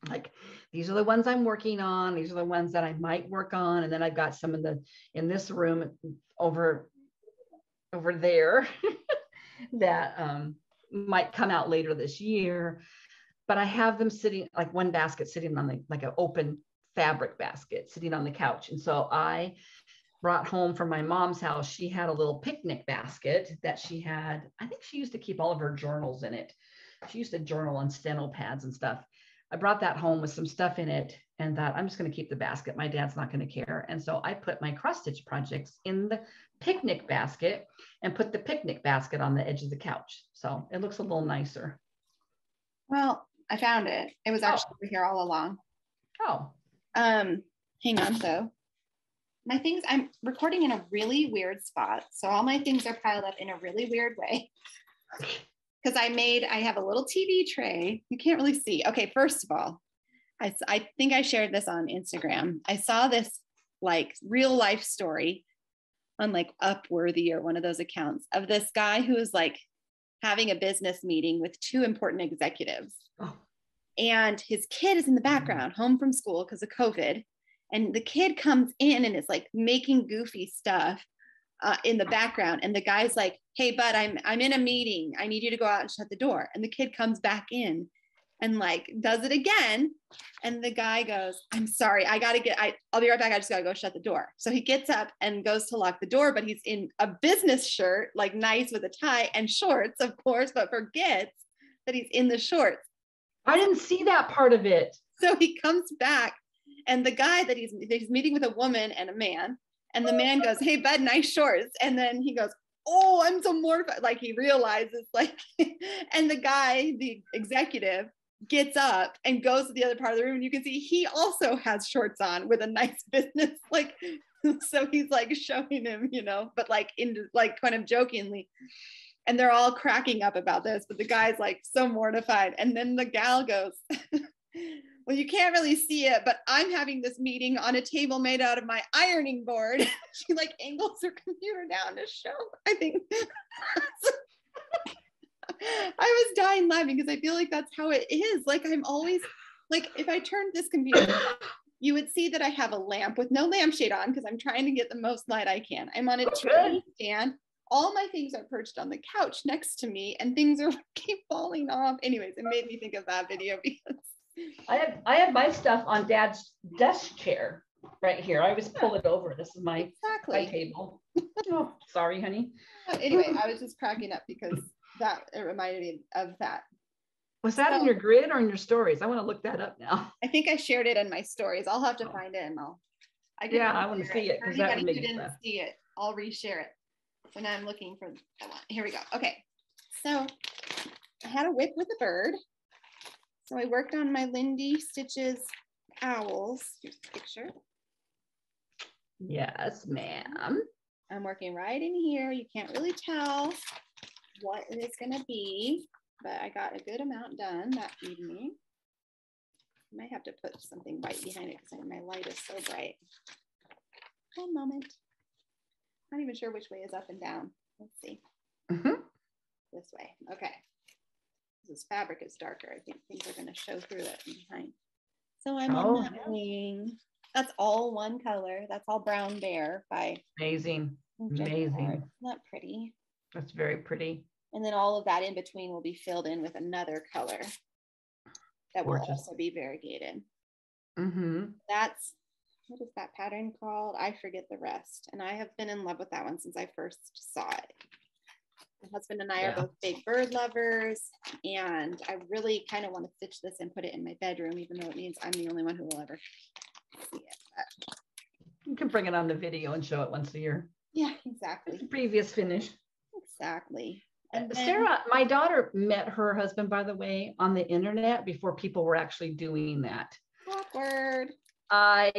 Like, these are the ones I'm working on. These are the ones that I might work on. And then I've got some in this room over there that might come out later this year. But I have them sitting, like one basket sitting on like an open fabric basket sitting on the couch. And so I brought home from my mom's house, she had a little picnic basket that she had. I think she used to keep all of her journals in it. She used to journal on steno pads and stuff. I brought that home with some stuff in it and thought, I'm just going to keep the basket. My dad's not going to care. And so I put my cross stitch projects in the picnic basket and put the picnic basket on the edge of the couch. So it looks a little nicer. Well, I found it. It was actually over here all along. Oh. Hang on though. My things, I'm recording in a really weird spot. So all my things are piled up in a really weird way. Because I have a little TV tray. You can't really see. Okay, first of all, I think I shared this on Instagram. I saw this like real life story on like Upworthy or one of those accounts of this guy who was like having a business meeting with 2 important executives. Oh. And his kid is in the background, home from school because of COVID. And the kid comes in and is like making goofy stuff in the background. And the guy's like, hey, bud, I'm in a meeting. I need you to go out and shut the door. And the kid comes back in and like does it again. And the guy goes, I'm sorry, I'll be right back. I just gotta go shut the door. So he gets up and goes to lock the door, but he's in a business shirt, like nice with a tie and shorts, of course, but forgets that he's in the shorts. I didn't see that part of it. So he comes back. And the guy that he's meeting with a woman and a man, and the man goes, hey, bud, nice shorts. And then he goes, oh, I'm so mortified. Like he realizes like, and the guy, the executive, gets up and goes to the other part of the room. And you can see he also has shorts on with a nice business, like, so he's like showing him, but like kind of jokingly. And they're all cracking up about this, but the guy's like so mortified. And then the gal goes, well, you can't really see it, but I'm having this meeting on a table made out of my ironing board. She like angles her computer down to show, I think. I was dying laughing because I feel like that's how it is. Like I'm always like, if I turn this computer, you would see that I have a lamp with no lampshade on because I'm trying to get the most light I can. I'm on a TV stand. All my things are perched on the couch next to me and things are keep falling off. Anyways, it made me think of that video because I have my stuff on Dad's desk chair right here. I always pull it over. This is my table. Oh, sorry, honey. Anyway, I was just cracking up because it reminded me of that. Was that in your grid or in your stories? I want to look that up now. I think I shared it in my stories. I'll have to find it and I want to see it because that would make didn't see it. I'll reshare it. So now I'm looking for that one. Here we go. Okay. So I had a whip with a bird. So I worked on my Lindy Stitches owls. Here's the picture. Yes, ma'am. I'm working right in here. You can't really tell what it is going to be, but I got a good amount done that evening. I might have to put something white behind it because my light is so bright. One moment. Not even sure which way is up and down. Let's see. This way. Okay. This fabric is darker. I think things are going to show through it behind. So I'm on that wing. That's all one color. That's all Brown Bear by Amazing. Amazing. Isn't that pretty? That's very pretty. And then all of that in between will be filled in with another color that will also be variegated. That's, what is that pattern called? I forget the rest. And I have been in love with that one since I first saw it. My husband and I are both big bird lovers, and I really kind of want to stitch this and put it in my bedroom, even though it means I'm the only one who will ever see it. But you can bring it on the video and show it once a year. Yeah, exactly. It's the previous finish. Exactly. And then, Sarah, my daughter met her husband, by the way, on the internet before people were actually doing that. Awkward. And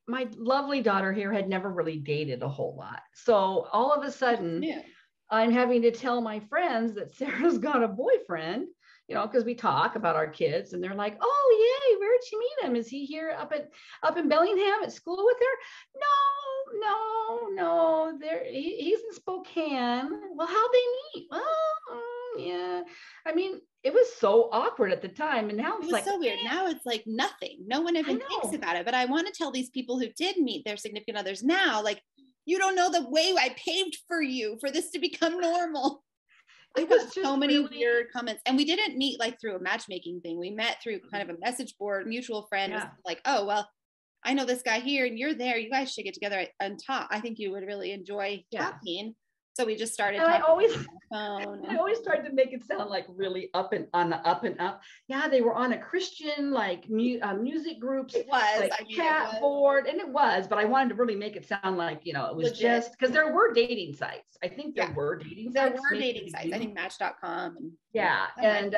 my lovely daughter here had never really dated a whole lot. So all of a sudden, I'm having to tell my friends that Sarah's got a boyfriend, because we talk about our kids and they're like, oh, yay, where'd you meet him? Is he here up in Bellingham at school with her? No, he's in Spokane. Well, how'd they meet? Well, yeah. I mean, it was so awkward at the time, and now it's like so weird. Now it's like nothing. No one even thinks about it. But I want to tell these people who did meet their significant others now, like, you don't know the way I paved for you for this to become normal. It was just so many weird comments, and we didn't meet like through a matchmaking thing. We met through kind of a message board. Mutual friend was like, oh, well, I know this guy here and you're there. You guys should get together and talk. I think you would really enjoy talking. So we just started talking on the phone. I always tried to make it sound like really up and up. Yeah, they were on a Christian like music groups. It was like chat board, and it was. But I wanted to really make it sound like it was legit. Just because there were dating sites. I think there were dating sites. There were dating sites. I think Match.com and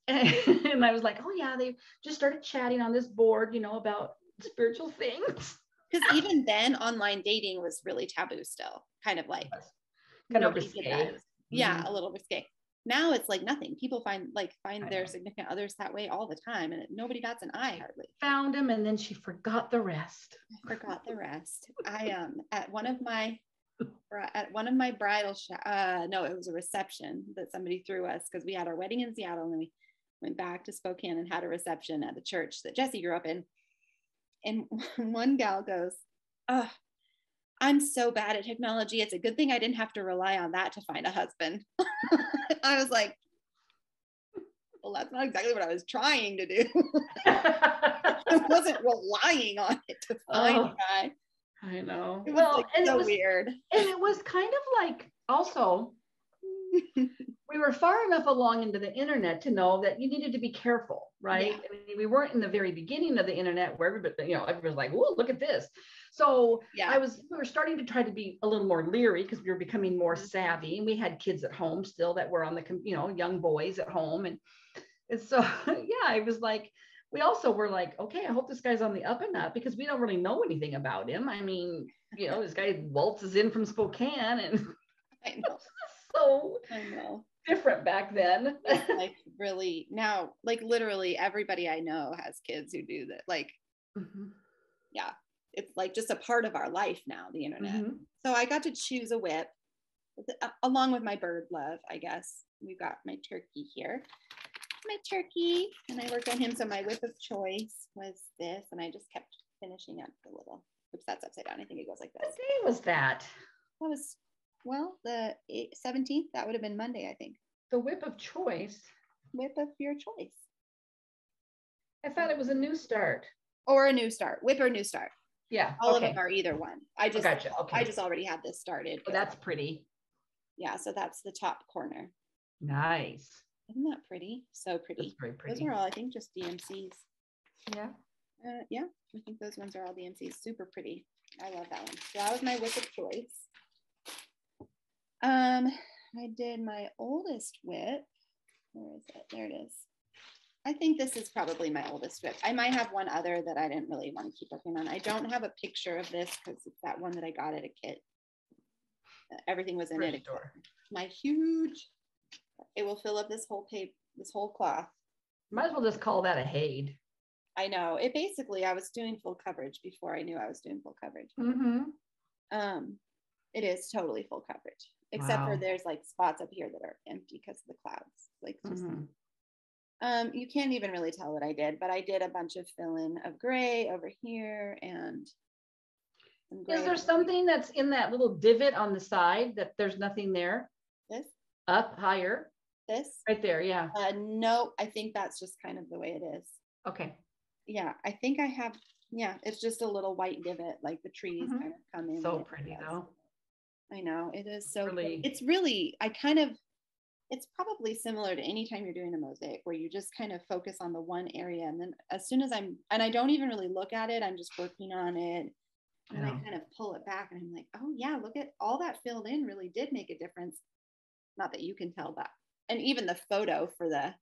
and I was like, oh yeah, they just started chatting on this board, about spiritual things. Because even then, online dating was really taboo still, kind of like. Kind of risque. Yeah, a little risque. Now it's like nothing. People find their significant others that way all the time, and nobody bats an eye hardly. Found him, and then she forgot the rest. I at one of my bridal no, it was a reception that somebody threw us because we had our wedding in Seattle, and then we went back to Spokane and had a reception at the church that Jesse grew up in. And one gal goes, "Oh, I'm so bad at technology. It's a good thing I didn't have to rely on that to find a husband." I was like, well, that's not exactly what I was trying to do. I wasn't relying on it to find a guy. I know. It was so weird. And it was kind of like also, we were far enough along into the internet to know that you needed to be careful, right? Yeah. I mean, we weren't in the very beginning of the internet where everybody, everybody was like, "Oh, look at this." So we were starting to try to be a little more leery because we were becoming more savvy, and we had kids at home still that were on the, young boys at home. And so, I was like, we also were like, okay, I hope this guy's on the up and up because we don't really know anything about him. I mean, this guy waltzes in from Spokane, and I know. So different back then. It's like really now, like literally everybody I know has kids who do that. Like, it's like just a part of our life now, the internet. So I got to choose a whip along with my bird love, I guess. We've got my turkey here. my turkey, and I worked on him. So my whip of choice was this, and I just kept finishing up the little, oops, that's upside down. I think it goes like this. What day was that? That was, well, the 17th. That would have been Monday, I think. The whip of choice? Whip of your choice. I thought it was a new start. Or a new start. Whip or new start. Yeah. All of them are either one. I just, gotcha. Okay. I just already had this started. Oh, that's pretty. Yeah, so that's the top corner. Nice. Isn't that pretty? So pretty. That's very pretty. Those are all, I think, just DMCs. Yeah. Yeah, I think those ones are all DMCs. Super pretty. I love that one. So that was my whip of choice. I did my oldest whip. Where is it? There it is. I think this is probably my oldest whip. I might have one other that I didn't really want to keep working on. I don't have a picture of this because it's that one that I got at a kit. Everything was in it. My huge, it will fill up this whole page, this whole cloth. Might as well just call that a Hade. I know. It basically, I was doing full coverage before I knew I was doing full coverage. It is totally full coverage, except for there's like spots up here that are empty because of the clouds. Like just, you can't even really tell what I did, but I did a bunch of fill-in of gray over here and is there something that's in that little divot on the side that there's nothing there? This? Up higher? This? Right there, yeah. No, I think that's just kind of the way it is. Okay. Yeah, I think I have, yeah, it's just a little white divot, like the trees kind of come in. So pretty though. I know, it is so really. It's really, it's probably similar to anytime you're doing a mosaic where you just kind of focus on the one area. And then as soon as and I don't even really look at it, I'm just working on it. And I kind of pull it back and I'm like, oh yeah, look at all that filled in really did make a difference. Not that you can tell that. And even the photo for the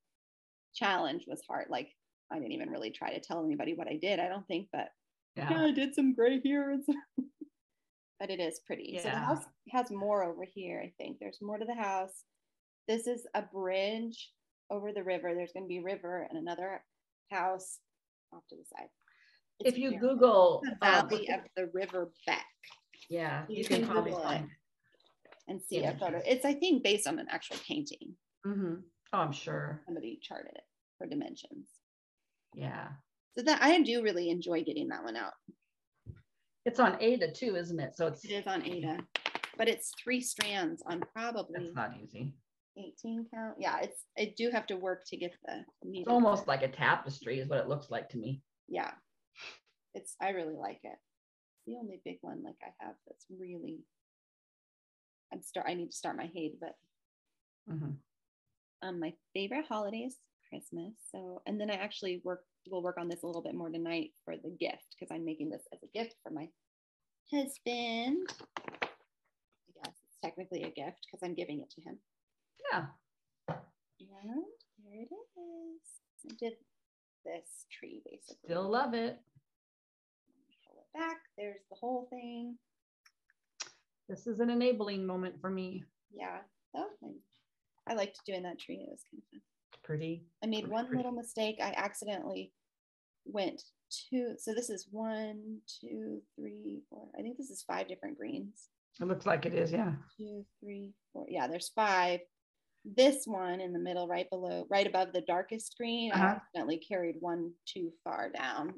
challenge was hard. Like I didn't even really try to tell anybody what I did, I don't think, but yeah I did some gray here and so. But it is pretty. So the house has more over here. I think there's more to the house. This is a bridge over the river. There's going to be a river and another house off to the side. If you Google the valley of the river Beck, you can probably find and see a photo. It's I think based on an actual painting. Oh, I'm sure somebody charted it for dimensions. Yeah. So that I do really enjoy getting that one out. It's on Ada too, isn't it? So it is on Ada, but it's 3 strands on probably. That's not easy. 18 count. Yeah, I do have to work to get the needle. It's almost like a tapestry is what it looks like to me. Yeah, I really like it. The only big one like I have that's really I need to start my Hade, but my favorite holiday is Christmas. So, and then I actually will work on this a little bit more tonight for the gift because I'm making this as a gift for my husband. I guess it's technically a gift because I'm giving it to him. Yeah. And there it is. I did this tree basically. Still love it. Pull it back. There's the whole thing. This is an enabling moment for me. Yeah. Oh, I liked doing that tree. It was kind of fun. Pretty. I made one little mistake. I accidentally went so this is 1, 2, 3, 4. I think this is 5 different greens. It looks like it is, yeah. 2, 3, 4. Yeah, there's 5. This one in the middle, right above the darkest green, I accidentally carried one too far down.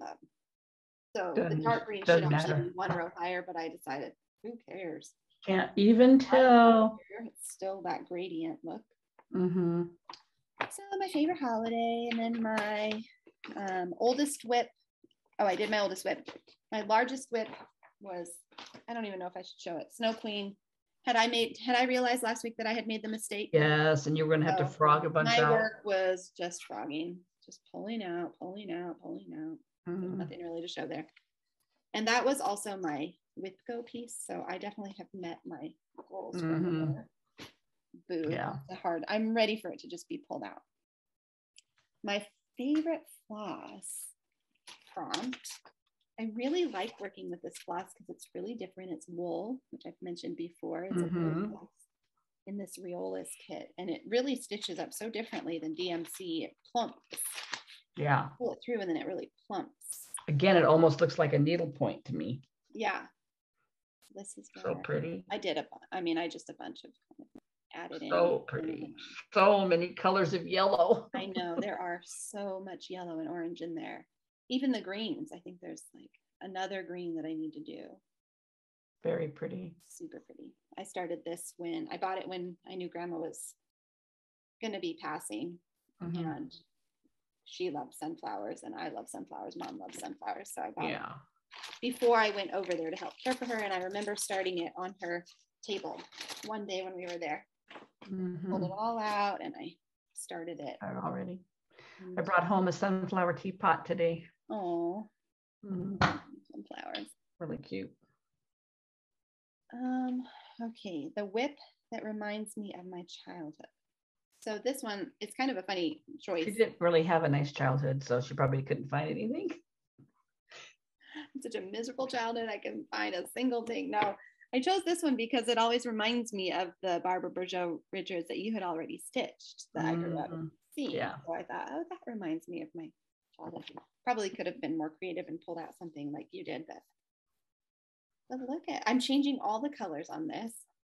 So the dark green should actually be 1 row higher, but I decided, who cares? Can't even tell. It's still that gradient look. So my favorite holiday, and then my oldest whip. Oh, I did my oldest whip. My largest whip was, I don't even know if I should show it. Snow Queen. Had I realized last week that I had made the mistake? Yes, and you were gonna have to frog a bunch out. My work was just frogging, just pulling out. Nothing really to show there. And that was also my whip go piece. So I definitely have met my goals. Boo. Yeah. I'm ready for it to just be pulled out. My favorite floss prompt. I really like working with this floss because it's really different. It's wool, which I've mentioned before. It's a wool floss in this Riolis kit, and it really stitches up so differently than DMC. It plumps. Yeah. Pull it through, and then it really plumps. Again, it almost looks like a needle point to me. Yeah. This is so pretty. I just a bunch of added in. So pretty. So many colors of yellow. I know, there are so much yellow and orange in there. Even the greens. I think there's like another green that I need to do. Very pretty. Super pretty. I started this when I bought it when I knew Grandma was going to be passing. And she loves sunflowers and I love sunflowers. Mom loves sunflowers. So I bought it before I went over there to help care for her. And I remember starting it on her table one day when we were there. Pulled it all out and I started it. Already. I brought home a sunflower teapot today. Oh, sunflowers. Really cute. Okay, the whip that reminds me of my childhood. So this one, it's kind of a funny choice. She didn't really have a nice childhood, so she probably couldn't find anything. It's such a miserable childhood. I couldn't find a single thing. No, I chose this one because it always reminds me of the Barbara Bourgeau Richards that you had already stitched that I grew up seeing. Yeah. So I thought, oh, that reminds me of my childhood. Probably could have been more creative and pulled out something like you did, but look at, I'm changing all the colors on this.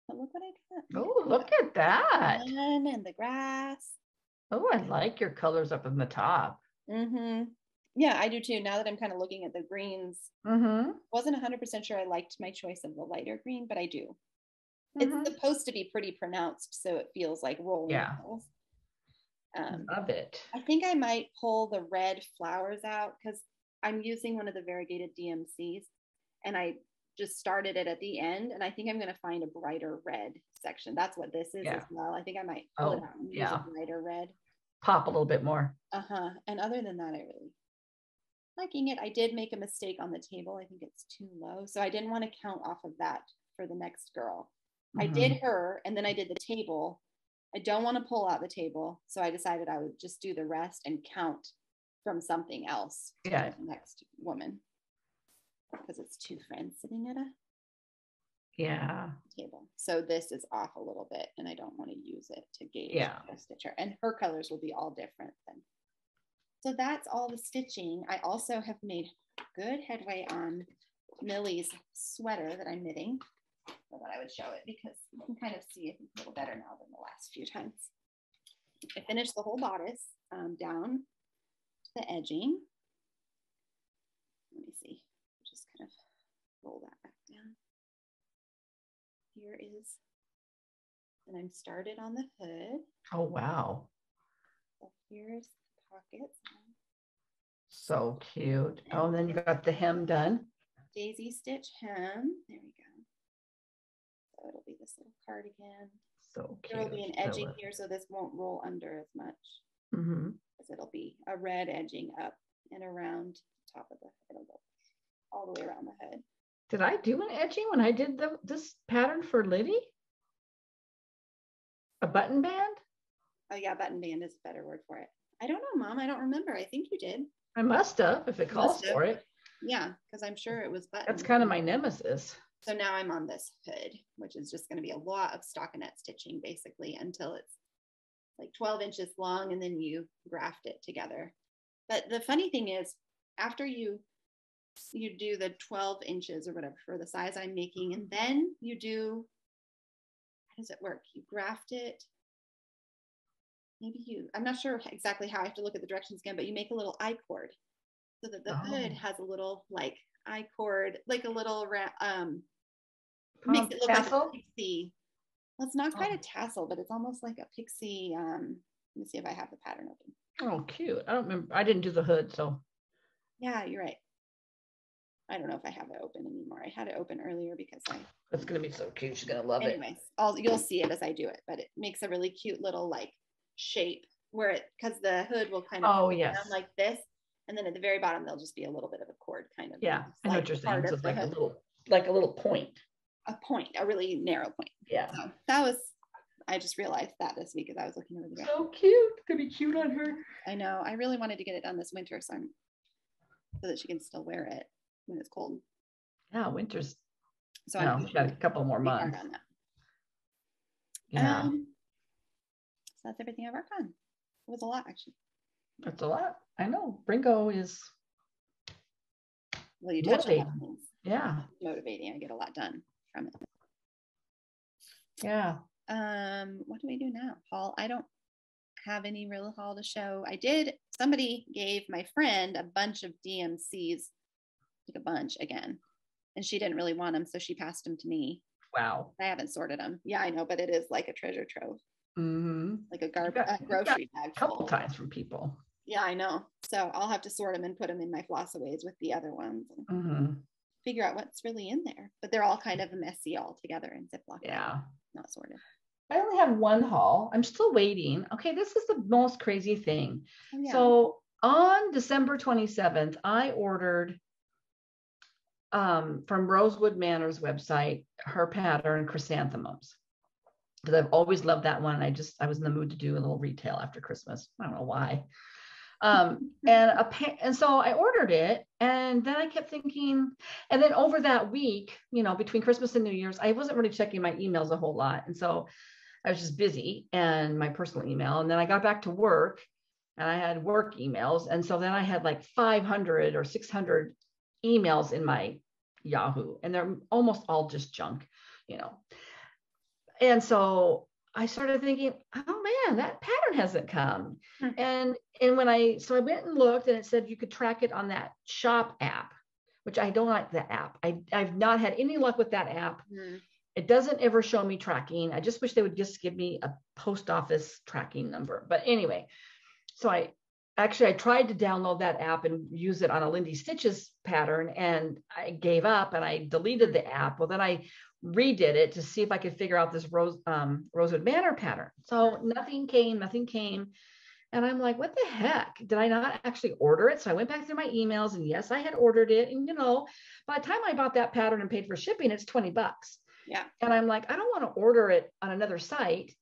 But look what I got. Oh, look at that. And the grass. Oh, I like your colors up in the top. Yeah, I do too. Now that I'm kind of looking at the greens, wasn't 100% sure I liked my choice of the lighter green, but I do. It's supposed to be pretty pronounced, so it feels like rolling. Love it. I think I might pull the red flowers out because I'm using one of the variegated DMCs, and I just started it at the end, and I think I'm going to find a brighter red section. That's what this is as well. I think I might pull it out and use a brighter red. Pop a little bit more. And other than that, I really liking it. I did make a mistake on the table. I think it's too low, so I didn't want to count off of that for the next girl. I did her, and then I did the table. I don't want to pull out the table, so I decided I would just do the rest and count from something else to the next woman. Because it's two friends sitting at a table. So this is off a little bit and I don't want to use it to gauge the stitcher. And her colors will be all different then. So that's all the stitching. I also have made good headway on Millie's sweater that I'm knitting. I thought I would show it because you can kind of see it a little better now than the last few times. I finished the whole bodice down to the edging. Let me see. Just kind of roll that back down. Here is, and I'm started on the hood. Oh, wow. So here's the pockets. So cute. Oh, and then you got the hem done. Daisy stitch hem. There we go. So it'll be this little cardigan. So cute. There will be an edging here, so this won't roll under as much. Because it'll be a red edging up and around the top of the, it'll go all the way around the hood. Did I do an edging when I did this pattern for Liddy? A button band? Oh yeah, button band is a better word for it. I don't know, Mom. I don't remember. I think you did. I must have, if it calls for it. Yeah, because I'm sure it was button. That's kind of my nemesis. So now I'm on this hood, which is just going to be a lot of stockinette stitching basically until it's like 12 inches long and then you graft it together. But the funny thing is, after you do the 12 inches or whatever for the size I'm making, and then you do, how does it work? You graft it. I'm not sure exactly how, I have to look at the directions again, but you make a little I-cord so that the hood has a little like I-cord, like a little, makes it look tassel? Like a pixie. Well, it's not quite a tassel, but it's almost like a pixie. Let me see if I have the pattern open. Oh, cute. I don't remember. I didn't do the hood, so. Yeah, you're right. I don't know if I have it open anymore. I had it open earlier because It's going to be so cute. She's going to love it. Anyways, you'll see it as I do it, but it makes a really cute little like shape where it, because the hood will kind of down like this, and then at the very bottom there'll just be a little bit of a cord kind of. Yeah, I know what you're saying. So like a little point. A really narrow point. Yeah. So that was, I just realized that this week as I was looking over the So cute. It's gonna be cute on her. I know. I really wanted to get it done this winter, so that she can still wear it when it's cold. Yeah, winter's. So I've got a couple more months. On that. Yeah. So that's everything I've worked on. It was a lot, actually. That's a lot. I know. Bringo is. Well, you touch on a lot of things. Yeah. Motivating. I get a lot done from it. Yeah. What do we do now? Haul. I don't have any real haul to show. Somebody gave my friend a bunch of DMCs, like a bunch again, and she didn't really want them, so she passed them to me. Wow. I haven't sorted them. Yeah, I know, but it is like a treasure trove. Like a grocery bag. A couple times from people. Yeah, I know. So I'll have to sort them and put them in my Flossaways with the other ones and figure out what's really in there. But they're all kind of messy all together in Ziploc. Yeah. Not sorted. I only have one haul. I'm still waiting. Okay, this is the most crazy thing. Oh, yeah. So on December 27th, I ordered from Rosewood Manor's website, her pattern Chrysanthemums. Because I've always loved that one. I was in the mood to do a little retail after Christmas. I don't know why. And so I ordered it, and then I kept thinking, and then over that week, between Christmas and New Year's, I wasn't really checking my emails a whole lot. And so I was just busy and my personal email. And then I got back to work and I had work emails. And so then I had like 500 or 600 emails in my Yahoo, and they're almost all just junk, And so I started thinking, oh man, that pattern hasn't come. And when I went and looked, and it said you could track it on that shop app, which I don't like that app. I've not had any luck with that app. It doesn't ever show me tracking. I just wish they would just give me a post office tracking number. But anyway, so I tried to download that app and use it on a Lindy Stitches pattern, and I gave up and I deleted the app. Well, then I redid it to see if I could figure out this Rosewood Manor pattern. So nothing came. And I'm like, what the heck? Did I not actually order it? So I went back through my emails, and yes, I had ordered it. And by the time I bought that pattern and paid for shipping, it's $20. Yeah. And I'm like, I don't want to order it on another site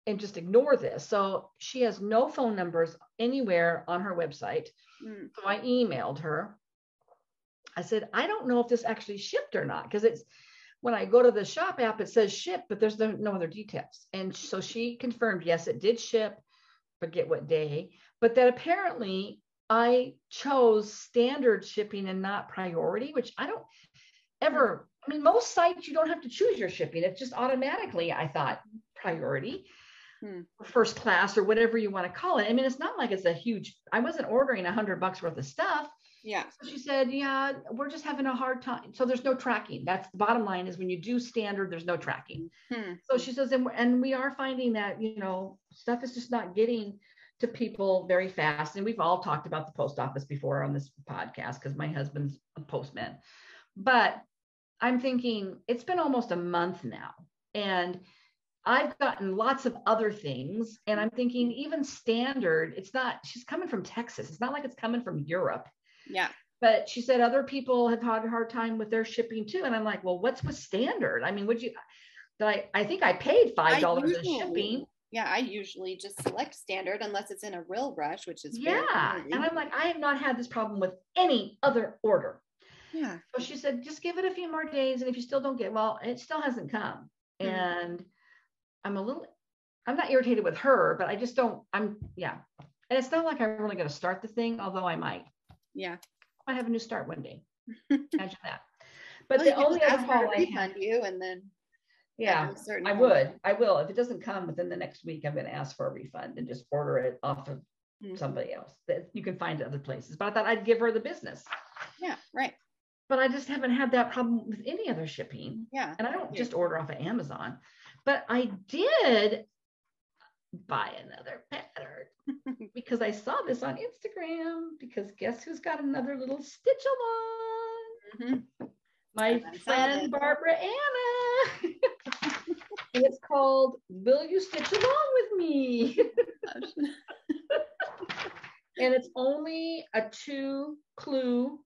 and just ignore this. So she has no phone numbers anywhere on her website. So I emailed her. I said, I don't know if this actually shipped or not, because when I go to the shop app, it says ship, but there's no other details. And so she confirmed, yes, it did ship, forget what day, but that apparently I chose standard shipping and not priority, which I don't ever, most sites you don't have to choose your shipping. It's just automatically, I thought, priority, first class, or whatever you want to call it. It's not like it's a huge, I wasn't ordering $100 worth of stuff. Yeah. So she said, yeah, we're just having a hard time. So there's no tracking. That's the bottom line, is when you do standard, there's no tracking. So she says, and we are finding that, stuff is just not getting to people very fast. And we've all talked about the post office before on this podcast, because my husband's a postman. But I'm thinking, it's been almost a month now, and I've gotten lots of other things. And I'm thinking, even standard, she's coming from Texas. It's not like it's coming from Europe. Yeah. But she said other people have had a hard time with their shipping too. And I'm like, well, what's with standard? I think I paid $5 in shipping. Yeah, I usually just select standard unless it's in a real rush, which is and I'm like, I have not had this problem with any other order. Yeah. So she said, just give it a few more days, and if you still don't get, well, it still hasn't come. And I'm not irritated with her, but I just don't. And it's not like I'm really going to start the thing, although I might. Yeah. I have a new start one day. Imagine that. But the only other haul I have, you, and then I will. If it doesn't come within the next week, I'm going to ask for a refund and just order it off of somebody else that you can find at other places. But I thought I'd give her the business. Yeah, right. But I just haven't had that problem with any other shipping. Yeah. And I don't just order off of Amazon. But I did buy another pattern because I saw this on Instagram, because guess who's got another little stitch along? My friend Barbara Anna. And it's called Will You Stitch Along With Me? And it's only a 2-clue.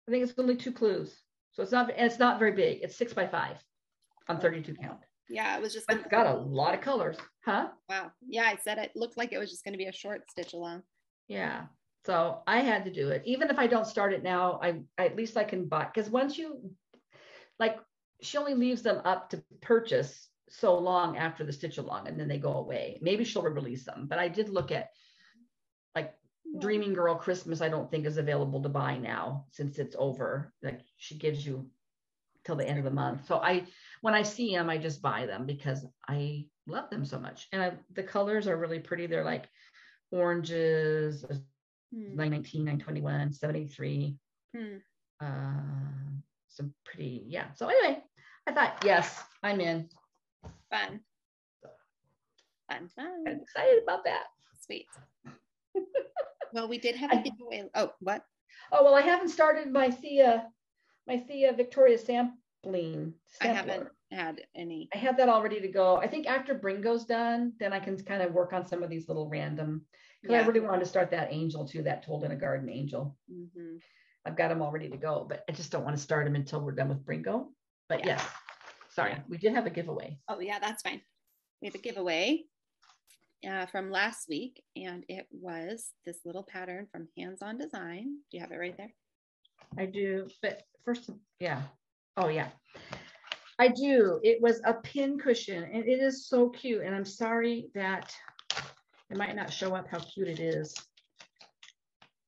I think it's only 2 clues. So it's not very big. It's 6 by 5 on 32 count. Yeah, it was just. It's got a lot of colors, huh? Wow. Yeah, I said it looked like it was just going to be a short stitch along. Yeah. So I had to do it. Even if I don't start it now, at least I can buy, because once she only leaves them up to purchase so long after the stitch along, and then they go away. Maybe she'll release them. But I did look at Dreaming Girl Christmas. I don't think is available to buy now since it's over. Like, she gives you till the end of the month. So when I see them, I just buy them because I love them so much. And the colors are really pretty. They're like oranges, 919, 921, 73. Some pretty, yeah. So anyway, I thought, yes, I'm in. Fun. I'm excited about that. Sweet. Well, we did have a giveaway. Oh, what? Oh, well, I haven't started my Thea Victoria sampling. I haven't had any. I have that all ready to go. I think after Bringo's done, then I can kind of work on some of these little random, because I really wanted to start that angel too, that Told in a Garden angel. I've got them all ready to go, but I just don't want to start them until we're done with Bringo. But yes, sorry, we did have a giveaway. Oh yeah, that's fine. We have a giveaway from last week, and it was this little pattern from Hands On Design. Do you have it right there? I do, but first, oh yeah, I do. It was a pin cushion, and it is so cute. And I'm sorry that it might not show up how cute it is.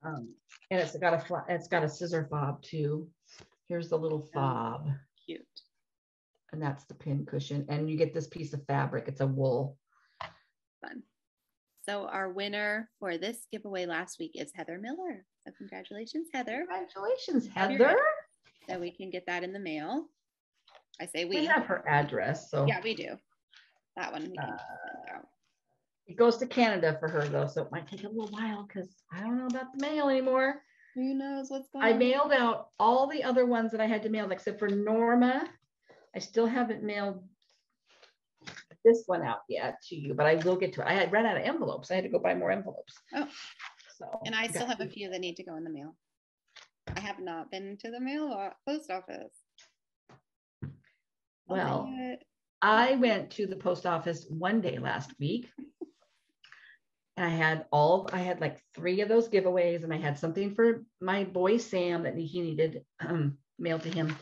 And it's got a scissor fob too. Here's the little fob. Cute. And that's the pin cushion. And you get this piece of fabric. It's a wool. Fun. So our winner for this giveaway last week is Heather Miller. So congratulations, Heather. Congratulations, Heather. So we can get that in the mail. I say we. We have her address. So yeah, we do. That one we can send out. It goes to Canada for her though, so it might take a little while because I don't know about the mail anymore. Who knows what's going on? I mailed out all the other ones that I had to mail, except for Norma. I still haven't mailed this one out yet to you, but I will get to it. I had run out of envelopes. I had to go buy more envelopes. Oh, so and I still have a few that need to go in the mail. I have not been to the mail or post office. Well, I went to the post office one day last week. And I had like 3 of those giveaways, and I had something for my boy Sam that he needed mailed to him.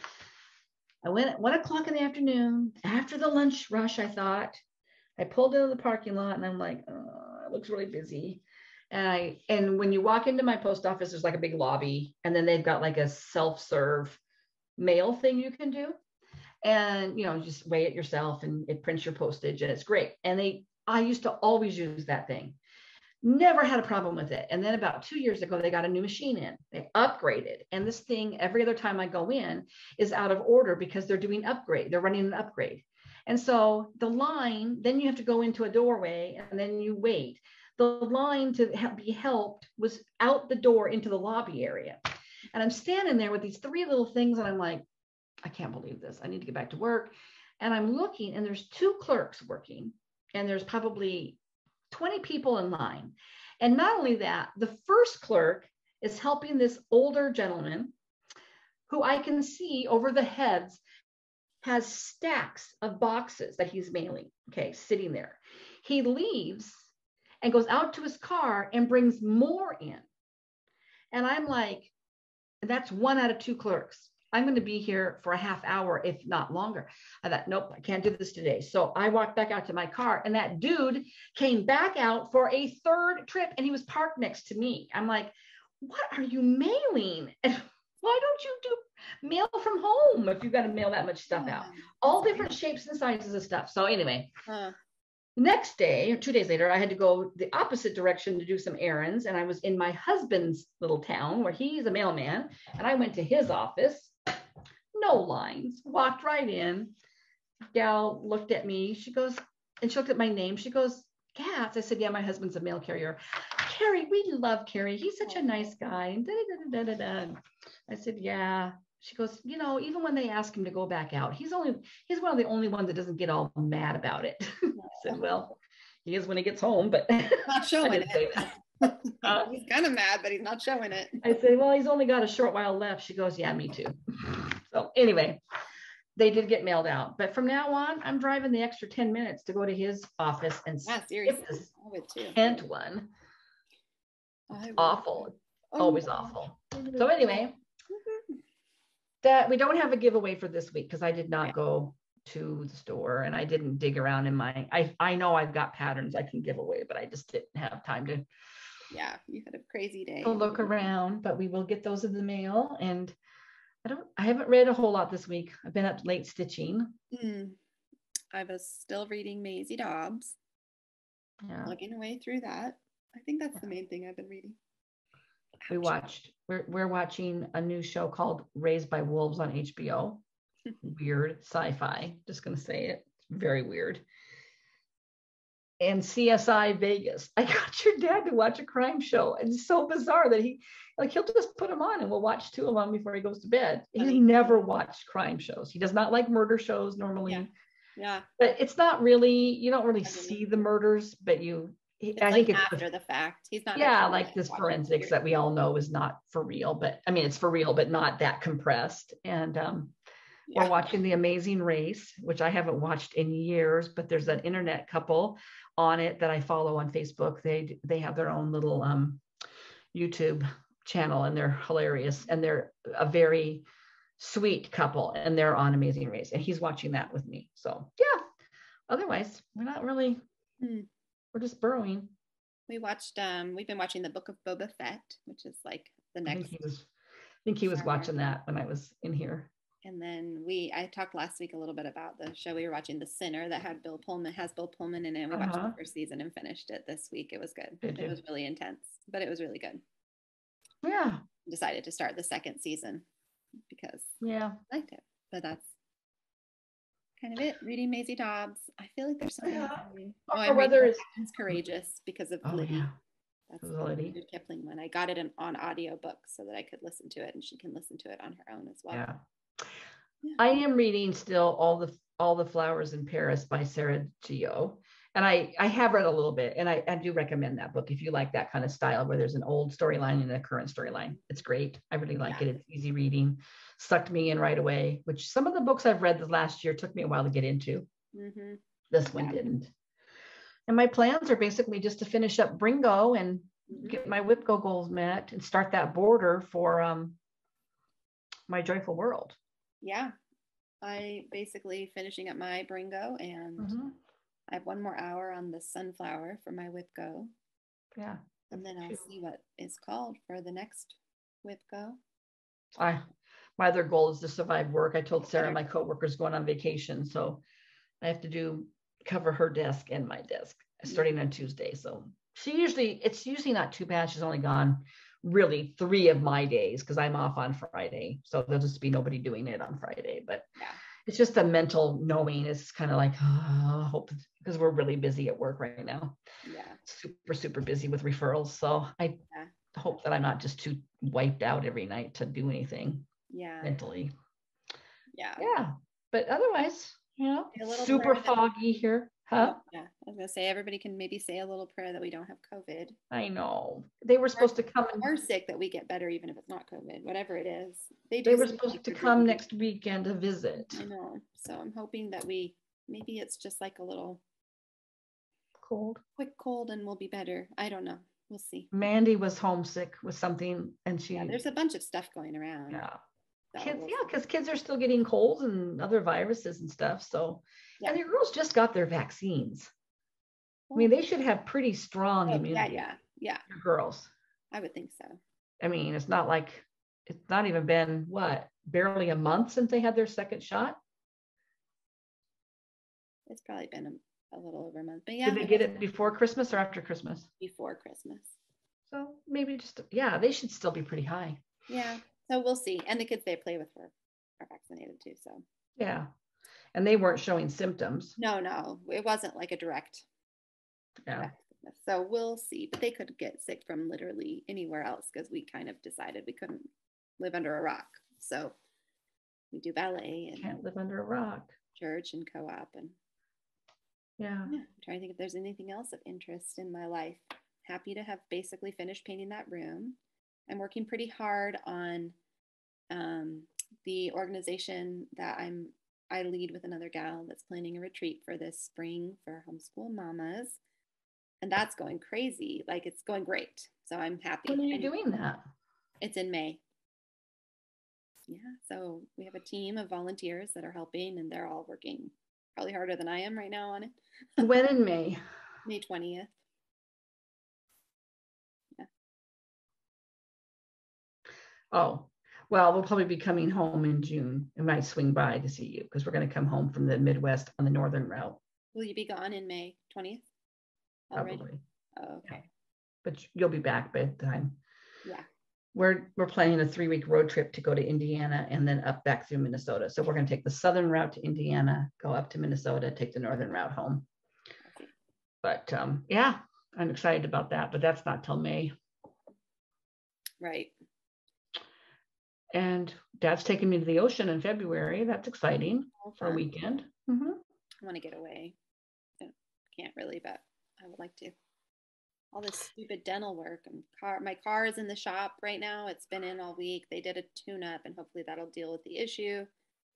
I went at 1 o'clock in the afternoon after the lunch rush. I pulled into the parking lot, and I'm like, oh, it looks really busy. And when you walk into my post office, there's like a big lobby, and then they've got like a self-serve mail thing you can do, and just weigh it yourself, and it prints your postage, and it's great. And I used to always use that thing. Never had a problem with it. And then about 2 years ago, they got a new machine in. They upgraded. And this thing, every other time I go in, is out of order because they're doing upgrade. They're running an upgrade. And so the line, then you have to go into a doorway, and then you wait. The line to be helped was out the door into the lobby area. And I'm standing there with these 3 little things, and I'm like, I can't believe this. I need to get back to work. And I'm looking, and there's 2 clerks working, and there's probably 20 people in line. And not only that, the first clerk is helping this older gentleman who I can see over the heads has stacks of boxes that he's mailing, sitting there. He leaves and goes out to his car and brings more in. And I'm like, that's 1 out of 2 clerks. I'm going to be here for a half hour, if not longer. I thought, nope, I can't do this today. So I walked back out to my car, and that dude came back out for a 3rd trip, and he was parked next to me. I'm like, what are you mailing? And why don't you do mail from home if you've got to mail that much stuff out? All different shapes and sizes of stuff. So anyway, the next day or 2 days later, I had to go the opposite direction to do some errands. And I was in my husband's little town where he's a mailman. And I went to his office. No lines, walked right in. Gal looked at me. She goes, and she looked at my name. She goes, Katz. I said, yeah, my husband's a mail carrier. Carrie, we love Carrie. He's such a nice guy. And I said, yeah. She goes, even when they ask him to go back out, he's one of the only ones that doesn't get all mad about it. I said, well, he is when he gets home, but not showing it. He's kind of mad, but he's not showing it. I said, well, he's only got a short while left. She goes, yeah, me too. So anyway, they did get mailed out. But from now on, I'm driving the extra 10 minutes to go to his office and skip this 10th one. Awful. Always awful. So anyway, that we don't have a giveaway for this week because I did not go to the store, and I didn't dig around in my, I know I've got patterns I can give away, but I just didn't have time to. Yeah, you had a crazy day. Look around, but we will get those in the mail. And I haven't read a whole lot this week. I've been up late stitching. I was still reading Maisie Dobbs. Yeah. Looking away through that. I think that's the main thing I've been reading. We're watching a new show called Raised by Wolves on HBO. Weird sci-fi. Just gonna say it. Very weird. And CSI Vegas. I got your dad to watch a crime show. It's so bizarre that he'll just put them on and we'll watch 2 of them before he goes to bed. He's never watched crime shows. He does not like murder shows normally. Yeah. But it's not really, you don't really see the murders, but I think it's after the fact. He's not. Yeah, like this forensics that we all know is not for real, but I mean, it's for real, but not that compressed. And we're watching The Amazing Race, which I haven't watched in years, but there's an internet couple on it that I follow on Facebook. They have their own little YouTube channel, and they're hilarious, and they're a very sweet couple, and they're on Amazing Race, and he's watching that with me. So yeah, otherwise we're not really. We're just burrowing. We've been watching the Book of Boba Fett, which is like the next. I think he was watching that when I was in here. And then I talked last week a little bit about the show we were watching, The Sinner, that has Bill Pullman in it. We watched the first season and finished it this week. It was good. It was really intense, but it was really good. Yeah. Decided to start the second season because I liked it. But that's kind of it. Reading Maisie Dobbs. I feel like there's something. I'm reading Courageous because of Liddy. Yeah. That's the Rudyard Kipling one. I got it on audiobook so that I could listen to it, and she can listen to it on her own as well. Yeah. I am reading still All the Flowers in Paris by Sarah Gio. And I have read a little bit, and I do recommend that book if you like that kind of style where there's an old storyline and a current storyline. It's great. I really like it. It's easy reading, sucked me in right away, which some of the books I've read the last year took me a while to get into. This one didn't. And my plans are basically just to finish up Bringo and get my WIPGO goals met and start that border for my Joyful World. Yeah. I basically finishing up my Bringo, and I have 1 more hour on the Sunflower for my WIPGO. Yeah. And then I'll see what is called for the next WIPGO. My other goal is to survive work. I told Sarah my coworker's going on vacation, so I have to cover her desk and my desk starting on Tuesday. So it's usually not too bad. She's only gone really 3 of my days because I'm off on Friday. So there'll just be nobody doing it on Friday. But it's just a mental knowing. It's kind of like, hope, because we're really busy at work right now. Yeah. Super, super busy with referrals. So I hope that I'm not just too wiped out every night to do anything mentally. Yeah. Yeah. But otherwise, super foggy here. Huh? Yeah. I was going to say, everybody can maybe say a little prayer that we don't have COVID. I know. They were supposed to come. Or sick, that we get better even if it's not COVID, whatever it is. They were supposed to come next weekend to visit. I know. So I'm hoping that maybe it's just like a little quick cold and we'll be better. I don't know. We'll see. Mandy was homesick with something, and there's a bunch of stuff going around. Yeah. Kids, because kids are still getting colds and other viruses and stuff. So, and the girls just got their vaccines. I mean, they should have pretty strong immunity. Yeah. Girls. I would think so. I mean, it's not even been barely a month since they had their second shot. It's probably been a little over a month, but Did they get it before Christmas or after Christmas? Before Christmas. So maybe they should still be pretty high. Yeah. So we'll see. And the kids they play with are vaccinated too. So yeah. And they weren't showing symptoms. No. It wasn't like a direct. Yeah. So we'll see. But they could get sick from literally anywhere else because we kind of decided we couldn't live under a rock. So we do ballet and can't live under a rock. Church and co-op and I'm trying to think if there's anything else of interest in my life. Happy to have basically finished painting that room. I'm working pretty hard on the organization that I lead with another gal that's planning a retreat for this spring for homeschool mamas. And that's going crazy. Like, it's going great. So I'm happy. When are you doing that? It's in May. Yeah. So we have a team of volunteers that are helping, and they're all working probably harder than I am right now on it. When in May? May 20th. Oh, Well, we'll probably be coming home in June. I might swing by to see you because we're going to come home from the Midwest on the northern route. Will you be gone in May 20th? Already? Probably. Oh, okay. Yeah. But you'll be back by the time. Yeah. We're planning a 3-week road trip to go to Indiana and then up back through Minnesota. So we're going to take the southern route to Indiana, go up to Minnesota, take the northern route home. Okay. But yeah, I'm excited about that. But that's not till May. Right. And Dad's taking me to the ocean in February. That's exciting for a weekend. Mm-hmm. I want to get away. I can't really, but I would like to. All this stupid dental work and my car is in the shop right now. It's been in all week. They did a tune-up and hopefully that'll deal with the issue.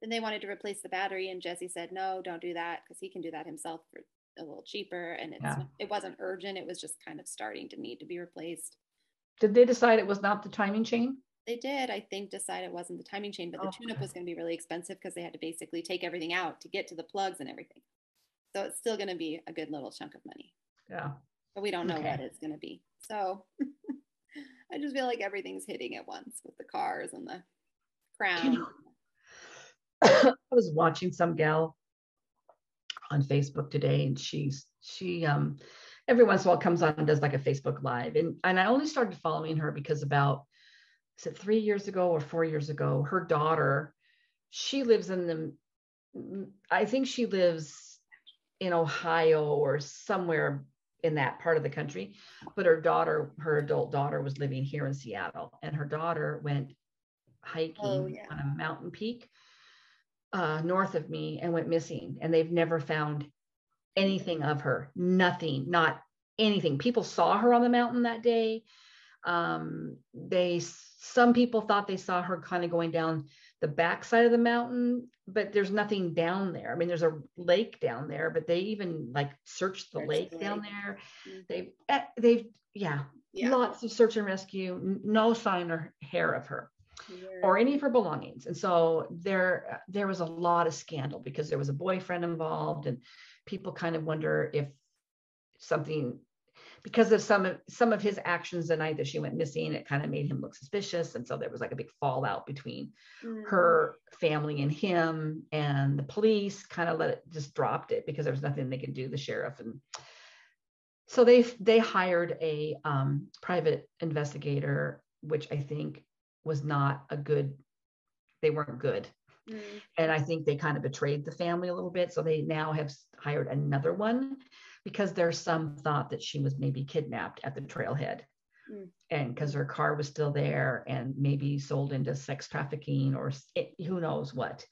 Then they wanted to replace the battery and Jesse said, no, don't do that because he can do that himself for a little cheaper. And it wasn't urgent. It was just kind of starting to need to be replaced. Did they decide it was not the timing chain? They did, I think, decide it wasn't the timing chain, but the tune-up was going to be really expensive because they had to basically take everything out to get to the plugs and everything. So it's still going to be a good little chunk of money. Yeah. But we don't know what it's going to be. So I just feel like everything's hitting at once with the cars and the crown. I was watching some gal on Facebook today, and she every once in a while comes on and does like a Facebook Live. And I only started following her because about, is it 3 years ago or 4 years ago, her daughter, she lives I think she lives in Ohio or somewhere in that part of the country, but her adult daughter was living here in Seattle, and her daughter went hiking on a mountain peak north of me and went missing, and they've never found anything of her. Nothing, not anything. People saw her on the mountain that day. Some people thought they saw her kind of going down the backside of the mountain, but there's nothing down there. I mean, there's a lake down there, but they even like searched the lake down there. They've lots of search and rescue, no sign or hair of her or any of her belongings. And so there was a lot of scandal because there was a boyfriend involved, and people kind of wonder if something, because of some of his actions the night that she went missing, it kind of made him look suspicious. And so there was like a big fallout between her family and him, and the police kind of just dropped it because there was nothing they could do, the sheriff. And so they hired a private investigator, which I think was not they weren't good. And I think they kind of betrayed the family a little bit. So they now have hired another one because there's some thought that she was maybe kidnapped at the trailhead, and because her car was still there and maybe sold into sex trafficking or who knows what.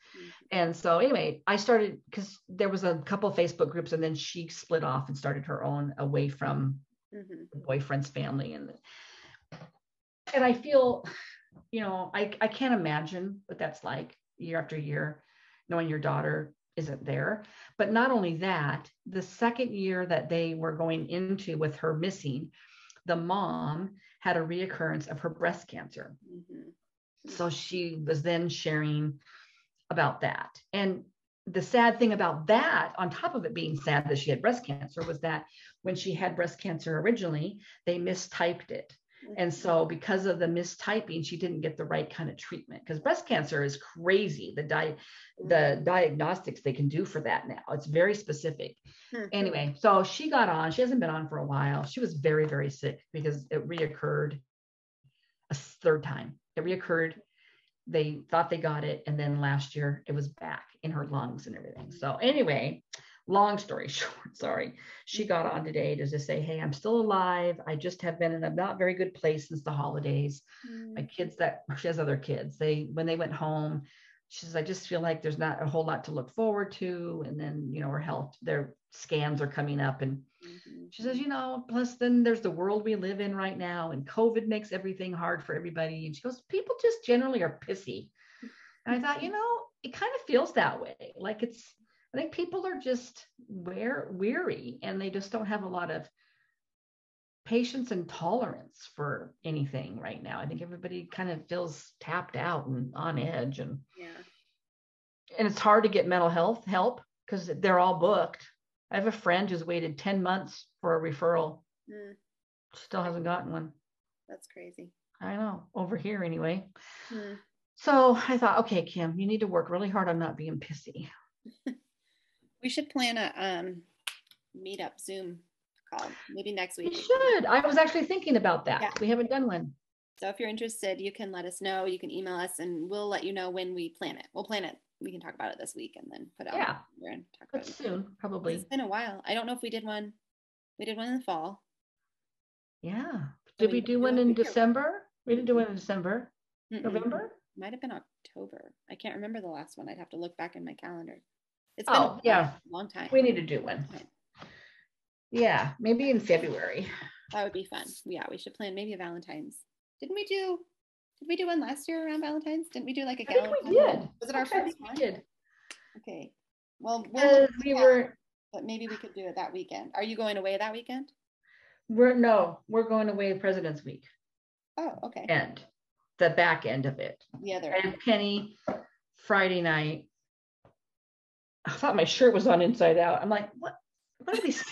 And so anyway, I started, because there was a couple of Facebook groups, and then she split off and started her own away from the boyfriend's family. And I feel, I can't imagine what that's like year after year, knowing your daughter isn't there. But not only that, the second year that they were going into with her missing, the mom had a reoccurrence of her breast cancer. So she was then sharing about that. And the sad thing about that, on top of it being sad that she had breast cancer, was that when she had breast cancer originally, they mistyped it. And so because of the mistyping, she didn't get the right kind of treatment, because breast cancer is crazy. The diagnostics they can do for that now, it's very specific. Anyway, so she got on. She hasn't been on for a while. She was very, very sick because it reoccurred a third time. It reoccurred. They thought they got it. And then last year it was back in her lungs and everything. So anyway, long story short, sorry, she got on today to just say, hey, I'm still alive. I just have been in a not very good place since the holidays. My kids, she has other kids, when they went home, she says, I just feel like there's not a whole lot to look forward to. And then, her health, their scans are coming up. And she says, plus then there's the world we live in right now, and COVID makes everything hard for everybody. And she goes, people just generally are pissy. And I thought, it kind of feels that way. Like I think people are just weary, and they just don't have a lot of patience and tolerance for anything right now. I think everybody kind of feels tapped out and on edge, and it's hard to get mental health help because they're all booked. I have a friend who's waited 10 months for a referral. Still hasn't gotten one. That's crazy. I know, over here anyway. So I thought, okay, Kim, you need to work really hard on not being pissy. We should plan a meetup Zoom call maybe next week. We should. I was actually thinking about that. Yeah. We haven't done one. So if you're interested, you can let us know. You can email us and we'll let you know when we plan it. We'll plan it. We can talk about it this week and then put it on there and talk about it soon, probably. It's been a while. I don't know if we did one. We did one in the fall. Yeah. Did we do one in December? We didn't do one in December. November? Might have been October. I can't remember the last one. I'd have to look back in my calendar. It's been a long time. We need to do one. Yeah, maybe in February. That would be fun. Yeah, we should plan maybe a Valentine's. Did we do one last year around Valentine's? Didn't we do like a gala? I think we did. Was it our first one? We did. Okay. Well, but maybe we could do it that weekend. Are you going away that weekend? We're going away President's Week. Oh, okay. And the back end of it. The other. And Penny, Friday night. I thought my shirt was on inside out. I'm like, what are these?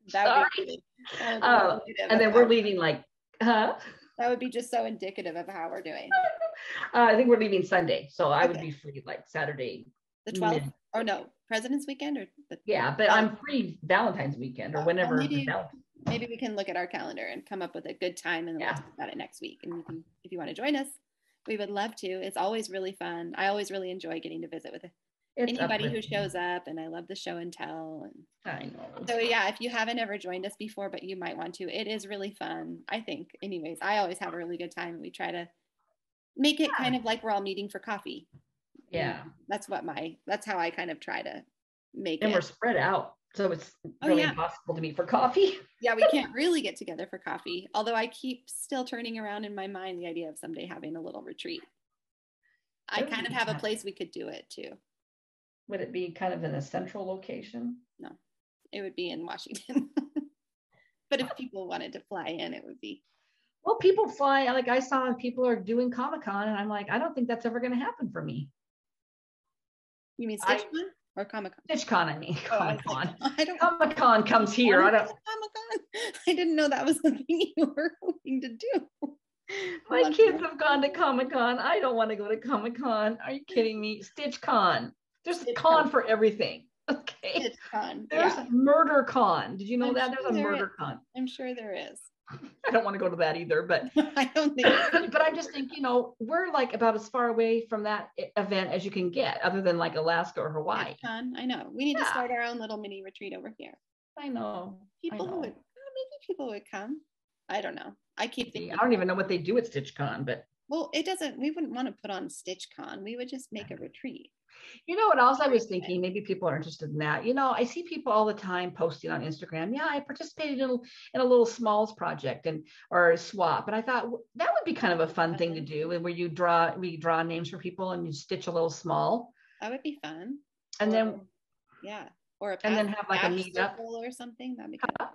Sorry. And then we're leaving like, That would be just so indicative of how we're doing. I think we're leaving Sunday. So I would be free like Saturday. The 12th? Oh, no. President's Weekend? But I'm free Valentine's weekend or whenever. Maybe we can look at our calendar and come up with a good time and we'll talk about it next week. And if you want to join us, we would love to. It's always really fun. I always really enjoy getting to visit with anybody who shows up, and I love the show and tell. And I know. So yeah, if you haven't ever joined us before, but you might want to, it is really fun. I think, anyways, I always have a really good time. We try to make it kind of like we're all meeting for coffee. Yeah, that's how I kind of try to make it. And we're spread out, so it's really impossible to meet for coffee. Yeah, we can't really get together for coffee. Although I keep still turning around in my mind the idea of someday having a little retreat. I kind of have a place we could do it too. Would it be kind of in a central location? No, it would be in Washington. But if people wanted to fly in, it would be. Well, people fly, like I saw people are doing Comic-Con, and I'm like, I don't think that's ever going to happen for me. You mean StitchCon or Comic-Con? StitchCon, I mean. Comic-Con. Comic-Con comes here. Comic-Con. I didn't know that was something you were hoping to do. My kids have gone to Comic-Con. I don't want to go to Comic-Con. Are you kidding me? StitchCon. There's a con for everything. Okay. StitchCon. There's Murder Con. Did you know that? There's a Murder Con. I'm sure there is. I don't want to go to that either, but I don't think. But I just think, we're like about as far away from that event as you can get, other than like Alaska or Hawaii. I know. We need to start our own little mini retreat over here. I know. Maybe people would come. I don't know. I keep thinking. I don't even know what they do at StitchCon, but. Well, we wouldn't want to put on StitchCon. We would just make a retreat. You know what else I was thinking? Maybe people are interested in that. I see people all the time posting on Instagram. Yeah, I participated in a little smalls project or a swap. And I thought that would be kind of a fun thing to do, and where we draw names for people and you stitch a little small. That would be fun. And then or then have like a meetup or something. That'd be kind of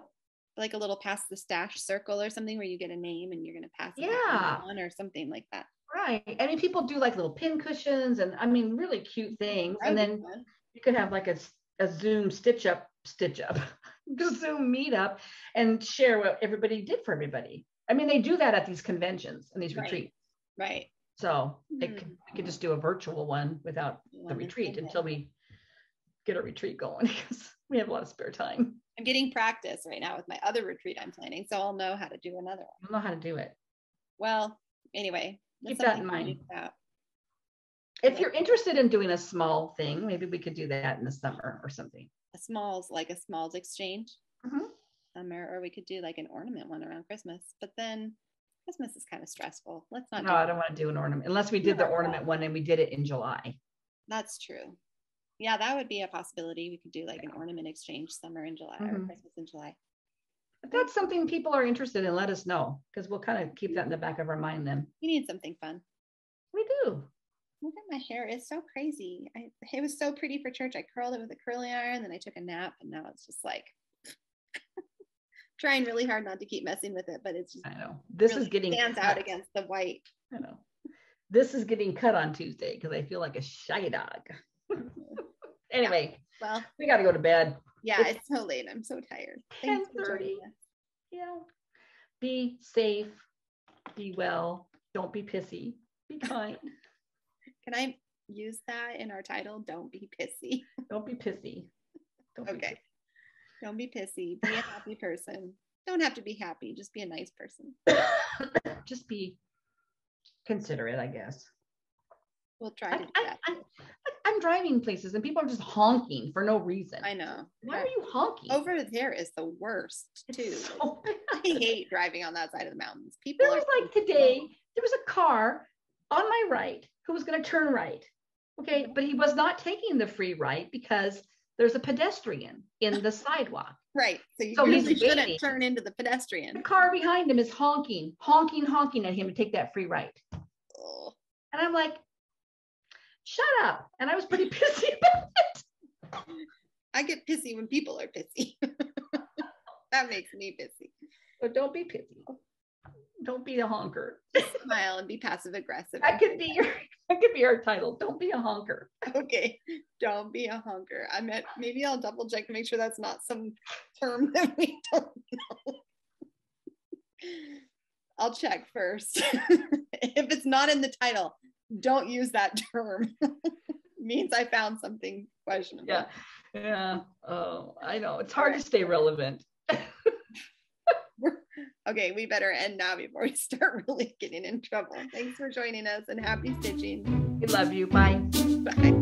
like a little pass the stash circle or something where you get a name and you're going to pass it on or something like that. Right. I mean, people do like little pin cushions and really cute things. And then you could have like a Zoom stitch up, the Zoom meetup, and share what everybody did for everybody. I mean, they do that at these conventions and these retreats. Right. So we could just do a virtual one without the retreat until we get a retreat going, because we have a lot of spare time. I'm getting practice right now with my other retreat I'm planning, so I'll know how to do another one. I'll know how to do it. Well, anyway. Keep that in mind. If you're interested in doing a small thing, maybe we could do that in the summer or something. A smalls exchange. Summer, or we could do like an ornament one around Christmas. But then Christmas is kind of stressful. Let's not. No, I don't want to do an ornament unless we did the ornament one and we did it in July. That's true. Yeah, that would be a possibility. We could do like an ornament exchange summer in July or Christmas in July. If that's something people are interested in, let us know, because we'll kind of keep that in the back of our mind then. We need something fun. We do. Look at my hair. It's so crazy. It was so pretty for church. I curled it with a curling iron, then I took a nap, and now it's just like trying really hard not to keep messing with it, but it's just. I know. This really is getting stands out against the white. I know. This is getting cut on Tuesday because I feel like a shy dog. Anyway, well, we got to go to bed. Yeah, it's so late. I'm so tired. 10:30. Yeah. Be safe. Be well. Don't be pissy. Be kind. Can I use that in our title? Don't be pissy. Don't be pissy. Okay. Don't be pissy. Be a happy person. Don't have to be happy. Just be a nice person. Just be considerate, I guess. We'll try to do that. I'm driving places and people are just honking for no reason. I know. Why are you honking? Over there is the worst too. So I hate driving on that side of the mountains. People there was like today, there was a car on my right who was going to turn right. Okay, but he was not taking the free right because there's a pedestrian in the sidewalk. Right. So you really shouldn't turn into the pedestrian. The car behind him is honking at him to take that free right. Oh. And I'm like, shut up. And I was pretty pissy about it. I get pissy when people are pissy. That makes me pissy. But don't be pissy. Don't be a honker. Smile and be passive aggressive. That could be our title. Don't be a honker. Okay. Don't be a honker. I meant maybe I'll double check to make sure that's not some term that we don't know. I'll check first. If it's not in the title, don't use that term. Means I found something questionable. Yeah. Oh, I know. It's hard to stay relevant. Okay, we better end now before we start really getting in trouble. Thanks for joining us and happy stitching. We love you. Bye. Bye.